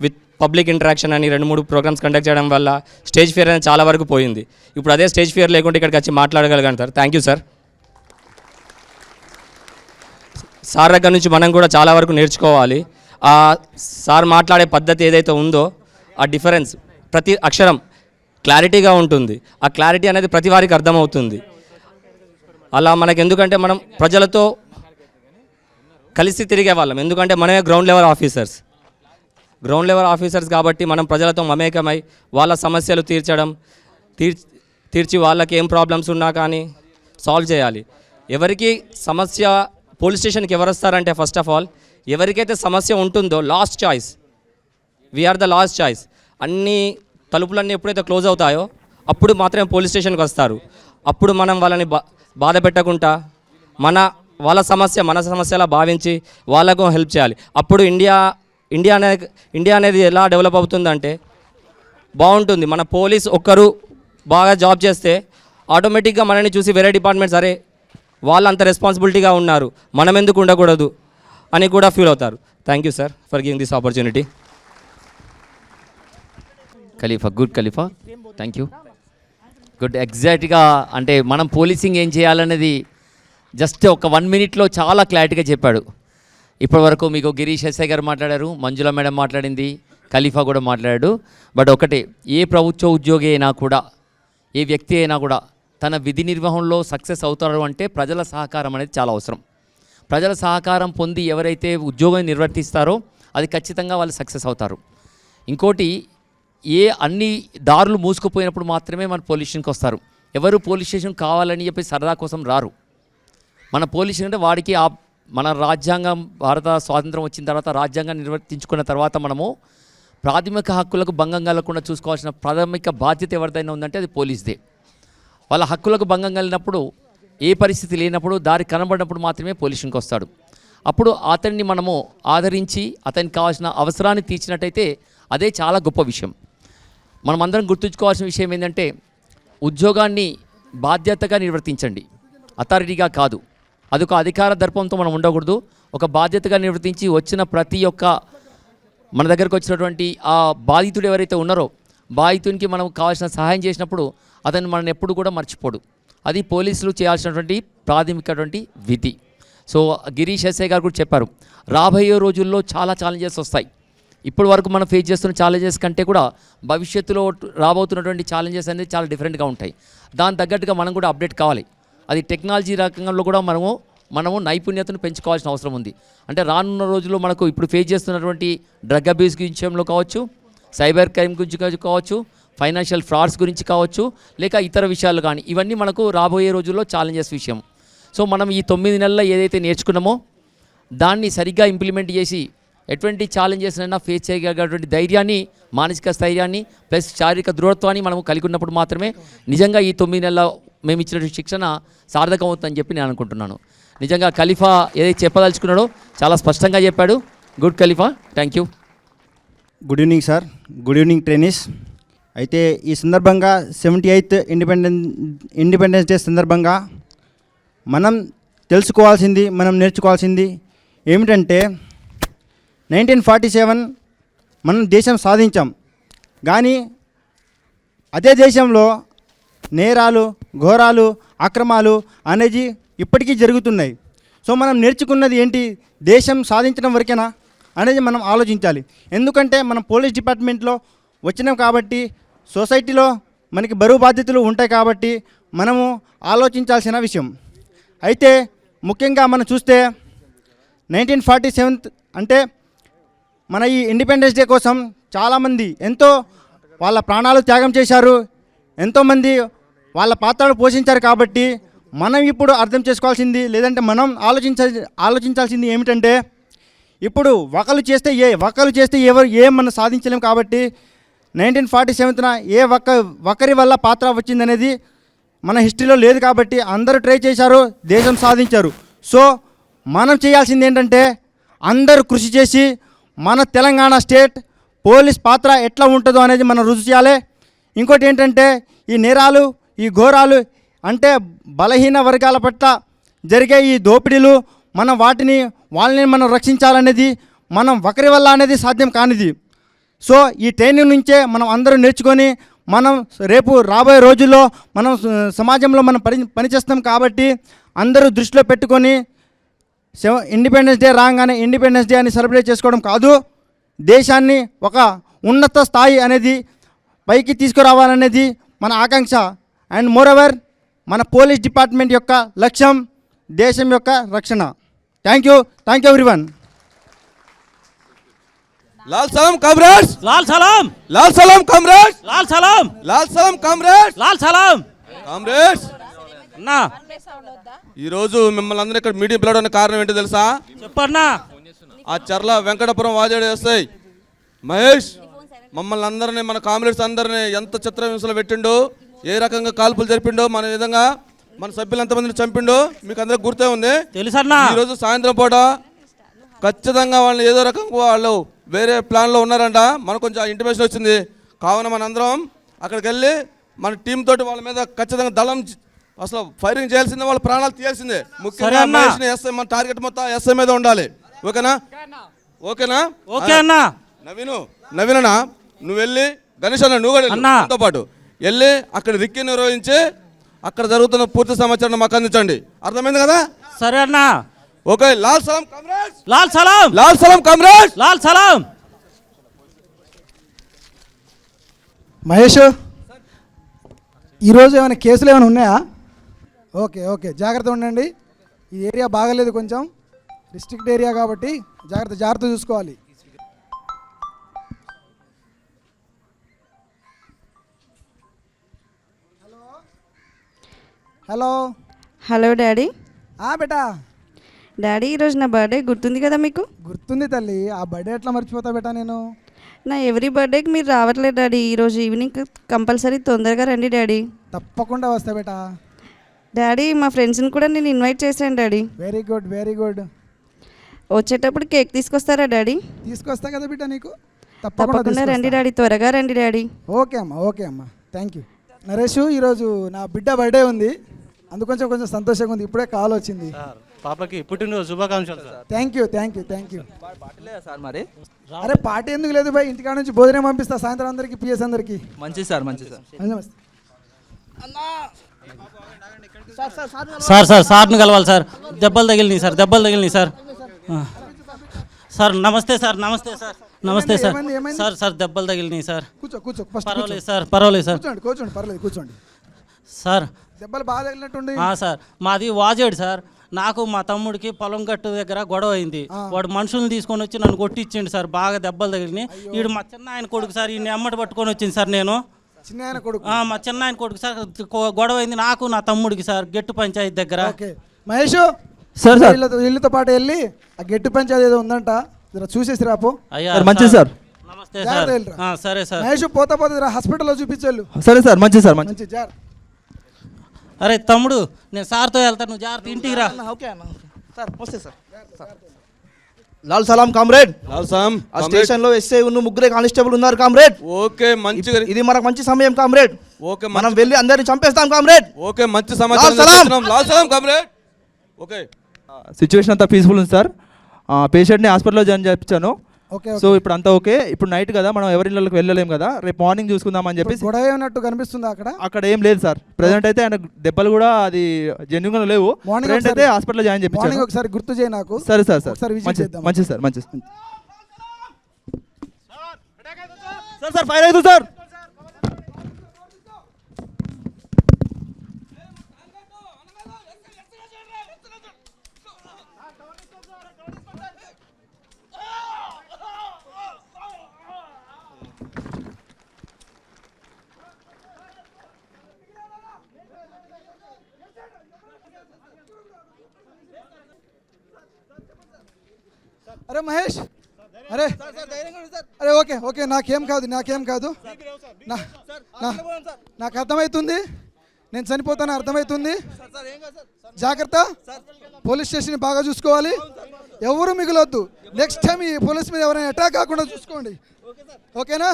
విత్ పబ్లిక్ ఇంటరాక్షన్ అని 2-3 ప్రోగ్రామ్స్ కండక్ట్ చేయడం వల్ల స్టేజ్ ఫియర్ అనేది చాలా వరకు పోయింది. ఇప్పుడు అదే స్టేజ్ ఫియర్ లేకుంటే ఇక్కడికి వచ్చి మాట్లాడగలిగాను sir. Thank you sir. Sir దగ్గర నుంచి మనం కూడా చాలా వరకు నేర్చుకోవాలి. ఆ సార్ మాట్లాడే పద్ధతి ఏదైతే ఉందో ఆ డిఫరెన్స్ ప్రతి అక్షరం క్లారిటీగా ఉంటుంది. ఆ క్లారిటీ అనేది ప్రతి వారికి అర్థమవుతుంది. అలా మనకు ఎందుకంటే మనం ప్రజలతో కలిసి తిరిగే వాళ్ళం. ఎందుకంటే మనమే గ్రౌండ్ లెవెల్ ఆఫీసర్స్ కాబట్టి మనం ప్రజలతో మమేకమై వాళ్ళ సమస్యలు తీర్చి వాళ్ళకి ఏం ప్రాబ్లమ్స్ ఉన్నా కానీ సాల్వ్ చేయాలి. ఎవరికి సమస్య పోలీస్ స్టేషన్కి ఎవరు వస్తారంటే ఫస్ట్ ఆఫ్ ఆల్ ఎవరికైతే సమస్య ఉంటుందో last choice, we're the last choice. అన్ని తలుపులన్నీ ఎప్పుడైతే క్లోజ్ అవుతాయో అప్పుడు మాత్రమే పోలీస్ స్టేషన్కి వస్తారు. అప్పుడు మనం వాళ్ళని బాధ పెట్టకుండా వాళ్ళ సమస్య మన సమస్యలా భావించి వాళ్ళకు హెల్ప్ చేయాలి. అప్పుడు ఇండియా అనేది ఎలా డెవలప్ అవుతుందంటే బాగుంటుంది. మన పోలీస్ ఒక్కరు బాగా జాబ్ చేస్తే ఆటోమేటిక్గా మనని చూసి వేరే డిపార్ట్మెంట్స్ అరే వాళ్ళు అంత రెస్పాన్సిబిలిటీగా ఉన్నారు, మనం ఎందుకు ఉండకూడదు అని కూడా ఫీల్ అవుతారు. Thank you sir for giving this opportunity. Khalifa, good Khalifa, thank you. Good. ఎగ్జాక్ట్గా అంటే మనం పోలీసింగ్ ఏం చేయాలనేది జస్ట్ ఒక 1 minute చాలా క్లారిటీగా చెప్పాడు. ఇప్పటివరకు మీకు గిరీష్ ఎస్ఐ గారు మాట్లాడారు, మంజుల మేడం మాట్లాడింది, ఖలీఫా కూడా మాట్లాడాడు. బట్ ఒకటే, ఏ ప్రభుత్వ ఉద్యోగి అయినా కూడా, ఏ వ్యక్తి అయినా కూడా తన విధి నిర్వహణలో సక్సెస్ అవుతారు అంటే ప్రజల సహకారం అనేది చాలా అవసరం. ప్రజల సహకారం పొంది ఎవరైతే ఉద్యోగం నిర్వర్తిస్తారో అది ఖచ్చితంగా వాళ్ళు సక్సెస్ అవుతారు. ఇంకోటి, అన్ని దారులు మూసుకుపోయినప్పుడు మాత్రమే మన పోలీస్ స్టేషన్కి వస్తారు. ఎవరు పోలీస్ స్టేషన్ కావాలని చెప్పి సరదా కోసం రారు. మన పోలీస్ స్టేషన్ అంటే వాడికి మన రాజ్యాంగం, భారత స్వాతంత్రం వచ్చిన తర్వాత రాజ్యాంగం నిర్వర్తించుకున్న తర్వాత మనము ప్రాథమిక హక్కులకు భంగం కలగకుండా చూసుకోవాల్సిన ప్రాథమిక బాధ్యత ఎవరిదైనా ఉందంటే అది పోలీస్దే. వాళ్ళ హక్కులకు భంగం కలిగినప్పుడు, ఏ పరిస్థితి లేనప్పుడు, దారి కనబడినప్పుడు మాత్రమే పోలీస్ స్టేషన్కి వస్తాడు. అప్పుడు అతన్ని మనము ఆదరించి అతనికి కావాల్సిన అవసరాన్ని తీర్చినట్టయితే అదే చాలా గొప్ప విషయం. మనం అందరం గుర్తుంచుకోవాల్సిన విషయం ఏంటంటే ఉద్యోగాన్ని బాధ్యతగా నిర్వర్తించండి, అథారిటీగా కాదు. అదొక అధికార దర్పంతో మనం ఉండకూడదు. ఒక బాధ్యతగా నిర్వర్తించి వచ్చిన ప్రతి ఒక్క మన దగ్గరకు వచ్చినటువంటి ఆ బాధితుడు ఎవరైతే ఉన్నారో బాధితునికి మనం కావాల్సిన సహాయం చేసినప్పుడు అతన్ని మనం ఎప్పుడు కూడా మర్చిపోడు. అది పోలీసులు చేయాల్సినటువంటి ప్రాథమికటువంటి విధి. సో గిరీష్ ఎస్ఐ గారు కూడా చెప్పారు, రాబోయే రోజుల్లో చాలా ఛాలెంజెస్ వస్తాయి. ఇప్పటి వరకు మనం ఫేస్ చేస్తున్న ఛాలెంజెస్ కంటే కూడా భవిష్యత్తులో రాబోతున్నటువంటి ఛాలెంజెస్ అనేది చాలా డిఫరెంట్గా ఉంటాయి. దాని తగ్గట్టుగా మనం కూడా అప్డేట్ కావాలి. అది టెక్నాలజీ రకంలో కూడా మనము నైపుణ్యతను పెంచుకోవాల్సిన అవసరం ఉంది. అంటే రానున్న రోజుల్లో మనకు ఇప్పుడు ఫేస్ చేస్తున్నటువంటి డ్రగ్ అబ్యూస్ విషయంలో కావచ్చు, సైబర్ క్రైమ్ గురించి కావచ్చు, ఫైనాన్షియల్ ఫ్రాడ్స్ గురించి కావచ్చు, లేక ఇతర విషయాలు కానీ, ఇవన్నీ మనకు రాబోయే రోజుల్లో ఛాలెంజెస్ విషయం. సో మనం ఈ 9 నెలల్లో ఏదైతే నేర్చుకున్నామో దాన్ని సరిగ్గా ఇంప్లిమెంట్ చేసి ఎటువంటి ఛాలెంజెస్ అయినా ఫేస్ చేయగలిగేటువంటి ధైర్యాన్ని, మానసిక స్థైర్యాన్ని ప్లస్ శారీరక దృఢత్వాన్ని మనం కలిగి ఉన్నప్పుడు మాత్రమే నిజంగా ఈ 9 నెలల మేము ఇచ్చినటువంటి శిక్షణ సార్థకం అవుతుందని చెప్పి నేను అనుకుంటున్నాను. నిజంగా ఖలీఫా ఏదైతే చెప్పదలుచుకున్నాడో చాలా స్పష్టంగా చెప్పాడు. Good Khalifa, thank you. Good evening sir, good evening trainees. అయితే ఈ సందర్భంగా 78th ఇండిపెండెన్స్ డే సందర్భంగా మనం తెలుసుకోవాల్సింది, మనం నేర్చుకోవాల్సింది ఏమిటంటే 1947 మనం దేశం సాధించాం, కానీ అదే దేశంలో నేరాలు, ఘోరాలు, అక్రమాలు అనేది ఇప్పటికీ జరుగుతున్నాయి. సో మనం నేర్చుకున్నది ఏంటి, దేశం సాధించడం వరకేనా అనేది మనం ఆలోచించాలి. ఎందుకంటే మనం పోలీస్ డిపార్ట్మెంట్లో వచ్చినాం కాబట్టి సొసైటీలో మనకి బరువు బాధ్యతలు ఉంటాయి కాబట్టి మనము ఆలోచించాల్సిన విషయం. అయితే ముఖ్యంగా మనం చూస్తే 1947 అంటే మన ఈ ఇండిపెండెన్స్ డే కోసం చాలామంది ఎంతో వాళ్ళ ప్రాణాలు త్యాగం చేశారు, ఎంతోమంది వాళ్ళ పాత్రలు పోషించారు. కాబట్టి మనం ఇప్పుడు అర్థం చేసుకోవాల్సింది, లేదంటే మనం ఆలోచించాల్సింది ఏమిటంటే ఇప్పుడు ఒకరు చేస్తే ఎవరు ఏం మనం సాధించలేం. కాబట్టి 1947న ఒకరి వల్ల పాత్ర వచ్చిందనేది మన హిస్టరీలో లేదు. కాబట్టి అందరూ ట్రై చేశారు, దేశం సాధించారు. సో మనం చేయాల్సింది ఏంటంటే అందరూ కృషి చేసి మన తెలంగాణ స్టేట్ పోలీస్ పాత్ర ఎట్లా ఉంటుందో అనేది మనం రుజువు చేయాలి. ఇంకోటి ఏంటంటే ఈ నేరాలు, ఈ ఘోరాలు అంటే బలహీన వర్గాల పట్ల జరిగే ఈ దోపిడీలు, మనం వాళ్ళని మనం రక్షించాలనేది మనం ఒకరి వల్ల అనేది సాధ్యం కానిది. సో ఈ ట్రైనింగ్ నుంచే మనం అందరూ నేర్చుకొని మనం రేపు రాబోయే రోజుల్లో మనం సమాజంలో మనం పనిచేస్తాం. కాబట్టి అందరూ దృష్టిలో పెట్టుకొని ఇండిపెండెన్స్ డే రాగానే ఇండిపెండెన్స్ డే అని సెలబ్రేట్ చేసుకోవడం కాదు, దేశాన్ని ఒక ఉన్నత స్థాయి అనేది పైకి తీసుకురావాలనేది మన ఆకాంక్ష. అండ్ మోరోవర్ మన పోలీస్ డిపార్ట్మెంట్ యొక్క లక్ష్యం దేశం యొక్క రక్షణ. Thank you everyone. लाल सलाम कामरेड्स, लाल सलाम, लाल सलाम कामरेड्स, लाल सलाम, लाल सलाम कामरेड्स, लाल सलाम. కామ్రేడ్స్ అన్నా, ఈరోజు మిమ్మల్ని అందరూ ఇక్కడ మీటింగ్ పిలవడానికి కారణం ఏంటో తెలుసా? చెప్పన్నా. ఆ చర్ల వెంకటపురం వాజేడు వేస్తాయి మహేష్ మమ్మల్ని అందరినీ, మన కామ్రేడ్స్ అందరినీ ఎంత చిత్రహింసలు పెట్టిండో, ఏ రకంగా కాల్పులు జరిపిండో, మన విధంగా మన సభ్యులు ఎంతమందిని చంపిండో మీకు అందరికి గుర్తే ఉంది. తెలుసన్నా. ఈరోజు సాయంత్రం పూట ఖచ్చితంగా వాళ్ళని ఏదో రకంగా వాళ్ళు వేరే ప్లాన్లో ఉన్నారంట. మనకు కొంచెం ఇంటిమేషన్ వచ్చింది. కావున మనందరం అక్కడికి వెళ్ళి మన టీం తోటి వాళ్ళ మీద ఖచ్చితంగా దళం అసలు ఫైరింగ్ చేయాల్సిందే, వాళ్ళ ప్రాణాలు తీయాల్సిందే. ముఖ్యంగా మహేష్ని ఎస్ఐ, మన టార్గెట్ మొత్తం ఎస్ఐ మీద ఉండాలి. ఓకేనా? ఓకేనా? ఓకే అన్నా. నవీనన్నా నువ్వు వెళ్ళి, గణేష్ అన్న నువ్వు కూడా నాతో పాటు వెళ్ళి అక్కడ రిక్కి నిర్వహించి అక్కడ జరుగుతున్న పూర్తి సమాచారం మాకు అందించండి. అర్థమైంది కదా? సరే అన్న. ఓకే. లాల్ సలాం కామ్రేడ్స్. లాల్ సలాం. లాల్ సలాం కామ్రేడ్స్. లాల్ సలాం. మహేష్, ఈరోజు ఏమైనా కేసులు ఏమైనా ఉన్నాయా? ఓకే ఓకే, జాగ్రత్త ఉండండి. ఈ ఏరియా బాగలేదు, కొంచెం డిస్ట్రిక్ట్ ఏరియా కాబట్టి జాగ్రత్త చూసుకోవాలి. Hello hello daddy. బేటా. డాడీ, ఈరోజు నా బర్త్డే గుర్తుంది కదా మీకు? గుర్తుంది తల్లి. ఆ బర్త్డే ఎట్లా మర్చిపోతా బేటా నేను? నా ఎవ్రీ బర్త్డేకి మీరు రావట్లేదు డాడీ. ఈరోజు ఈవినింగ్ కంపల్సరీ తొందరగా రండి డాడీ. తప్పకుండా వస్తా బేటా. డాడీ, మా ఫ్రెండ్స్ని కూడా నేను ఇన్వైట్ చేశాను daddy. Very good very good. వచ్చేటప్పుడు కేక్ తీసుకొస్తారా డాడీ? తీసుకొస్తా కదా బిడ్డ, నీకు తప్పకుండా రండి డాడీ, త్వరగా రండి డాడీ. ఓకే అమ్మా థ్యాంక్ యూ. నరేష్, ఈరోజు నా బిడ్డ బర్త్డే ఉంది, అందుకొంచెం కొంచెం సంతోషంగా ఉంది. ఇప్పుడే కాల్ వచ్చింది. పాపకి పుట్టినరోజు శుభాకాంక్షలు సార్. Thank you sir. మరి అరే పార్టీ ఎందుకు లేదు బాయ్, ఇంటికాడ నుంచి భోజనం పంపిస్తా సాయంత్రం అందరికి, పిఎస్ అందరికి. మంచిది సార్, మంచిది సార్. నమస్తే. సార్ని కలవాలి సార్. దెబ్బలు తగిలినాయి సార్. సార్ నమస్తే సార్. నమస్తే సార్. దెబ్బలు తగిలినాయి సార్. కూర్చో. పర్వాలేదు సార్. కూర్చోండి సార్. దెబ్బలు బాగా తగిలినట్టుంది. సార్ మాది వాజేడు సార్. నాకు మా తమ్ముడికి పొలం గట్టు దగ్గర గొడవ అయింది. వాడు మనుషులను తీసుకొని వచ్చి నన్ను కొట్టించిండు సార్. బాగా దెబ్బలు తగిలినాయి. వీడు మా చిన్న ఆయన కొడుకు సార్. ఈయన ఎమ్మటి పట్టుకొని వచ్చింది సార్. నేను మా చిన్న ఆయన కొడుకు సార్. గొడవ అయింది నాకు నా తమ్ముడికి సార్, గెట్టు పంచాయతీ దగ్గర. మహేష్ సార్ ఇల్లుతో పాటు వెళ్ళి ఆ గెట్టు పంచాయతీ ఏదో ఉందంట, చూసేసి రాపో. మంచిది సార్. నమస్తే సార్. సరే సార్. మహేష్ పోతా హాస్పిటల్లో చూపించాలి. సరే సార్. మంచిది సార్. మంచి అరే తమ్ముడు, నేను సార్తో వెళ్తాను, నువ్వు జాగ్రత్త ఇంటికి రా. ఓకే అన్న. సార్ వస్తే సార్. లాల్ సలాం కామ్రేడ్. లాల్ సలాం. ఆ స్టేషన్లో ఎస్ఐ ఉన్న ముగ్గురే కానిస్టేబుల్ ఉన్నారు కామ్రేడ్. ఓకే మంచిగా. ఇది మనకు మంచి సమయం కామ్రేడ్. ఓకే, మనం వెళ్ళి అందరిని చంపేస్తాం కామ్రేడ్. ఓకే, మంచి సమాచారం. లాల్ సలాం కామ్రేడ్. ఓకే. సిచ్యువేషన్ అంతా పీస్ఫుల్ ఉంది సార్. పేషెంట్ని హాస్పిటల్లో జాయిన్ చేయించాను. సో ఇప్పుడు అంతా ఓకే. ఇప్పుడు నైట్ కదా, మనం ఎవరి ఇళ్ళకి వెళ్ళలేము కదా, రేపు మార్నింగ్ చూసుకుందామని చెప్పి. గొడవ ఉన్నట్టు కనిపిస్తుందా అక్కడ? ఏం లేదు సార్. ప్రెసెంట్ అయితే ఆయన దెబ్బలు కూడా అది జెన్యూన్ గా లేవు. ప్రెసెంట్ అయితే హాస్పిటల్లో జాయిన్ చేయించాను. ఒకసారి గుర్తు చేయి నాకు. సరే సార్. మంచిది సార్. ఫైర్ అవుతుంది సార్. అరే మహేష్, అరే ఓకే నాకేం కాదు. నాకు అర్థమవుతుంది, నేను చనిపోతాను అర్థమవుతుంది. జాగ్రత్త. పోలీస్ స్టేషన్ బాగా చూసుకోవాలి, ఎవరు మిగలొద్దు. నెక్స్ట్ టైం ఈ పోలీస్ మీద ఎవరైనా అటాక్ కాకుండా చూసుకోండి. ఓకేనా?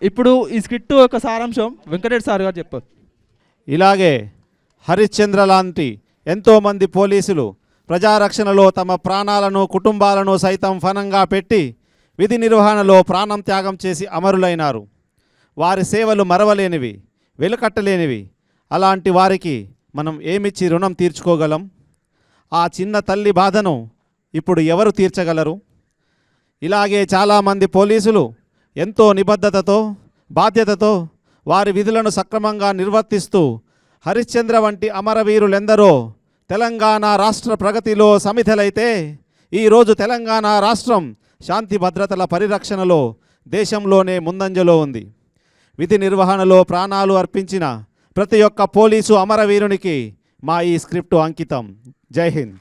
ఇప్పుడు ఈ స్కిట్ ఒక సారాంశం వెంకటేష్ సార్ గారు చెప్పారు. ఇలాగే హరిశ్చంద్ర లాంటి ఎంతోమంది పోలీసులు ప్రజారక్షణలో తమ ప్రాణాలను, కుటుంబాలను సైతం ఫనంగా పెట్టి విధి నిర్వహణలో ప్రాణం త్యాగం చేసి అమరులైనారు. వారి సేవలు మరవలేనివి, వెలుకట్టలేనివి. అలాంటి వారికి మనం ఏమిచ్చి రుణం తీర్చుకోగలం? ఆ చిన్న తల్లి బాధను ఇప్పుడు ఎవరు తీర్చగలరు? ఇలాగే చాలామంది పోలీసులు ఎంతో నిబద్ధతతో, బాధ్యతతో వారి విధులను సక్రమంగా నిర్వర్తిస్తూ హరిశ్చంద్ర వంటి అమరవీరులెందరో తెలంగాణ రాష్ట్ర ప్రగతిలో సమిధలైతే ఈరోజు తెలంగాణ రాష్ట్రం శాంతి భద్రతల పరిరక్షణలో దేశంలోనే ముందంజలో ఉంది. విధి నిర్వహణలో ప్రాణాలు అర్పించిన ప్రతి ఒక్క పోలీసు అమరవీరునికి మా ఈ స్క్రిప్టు అంకితం. జై హింద్.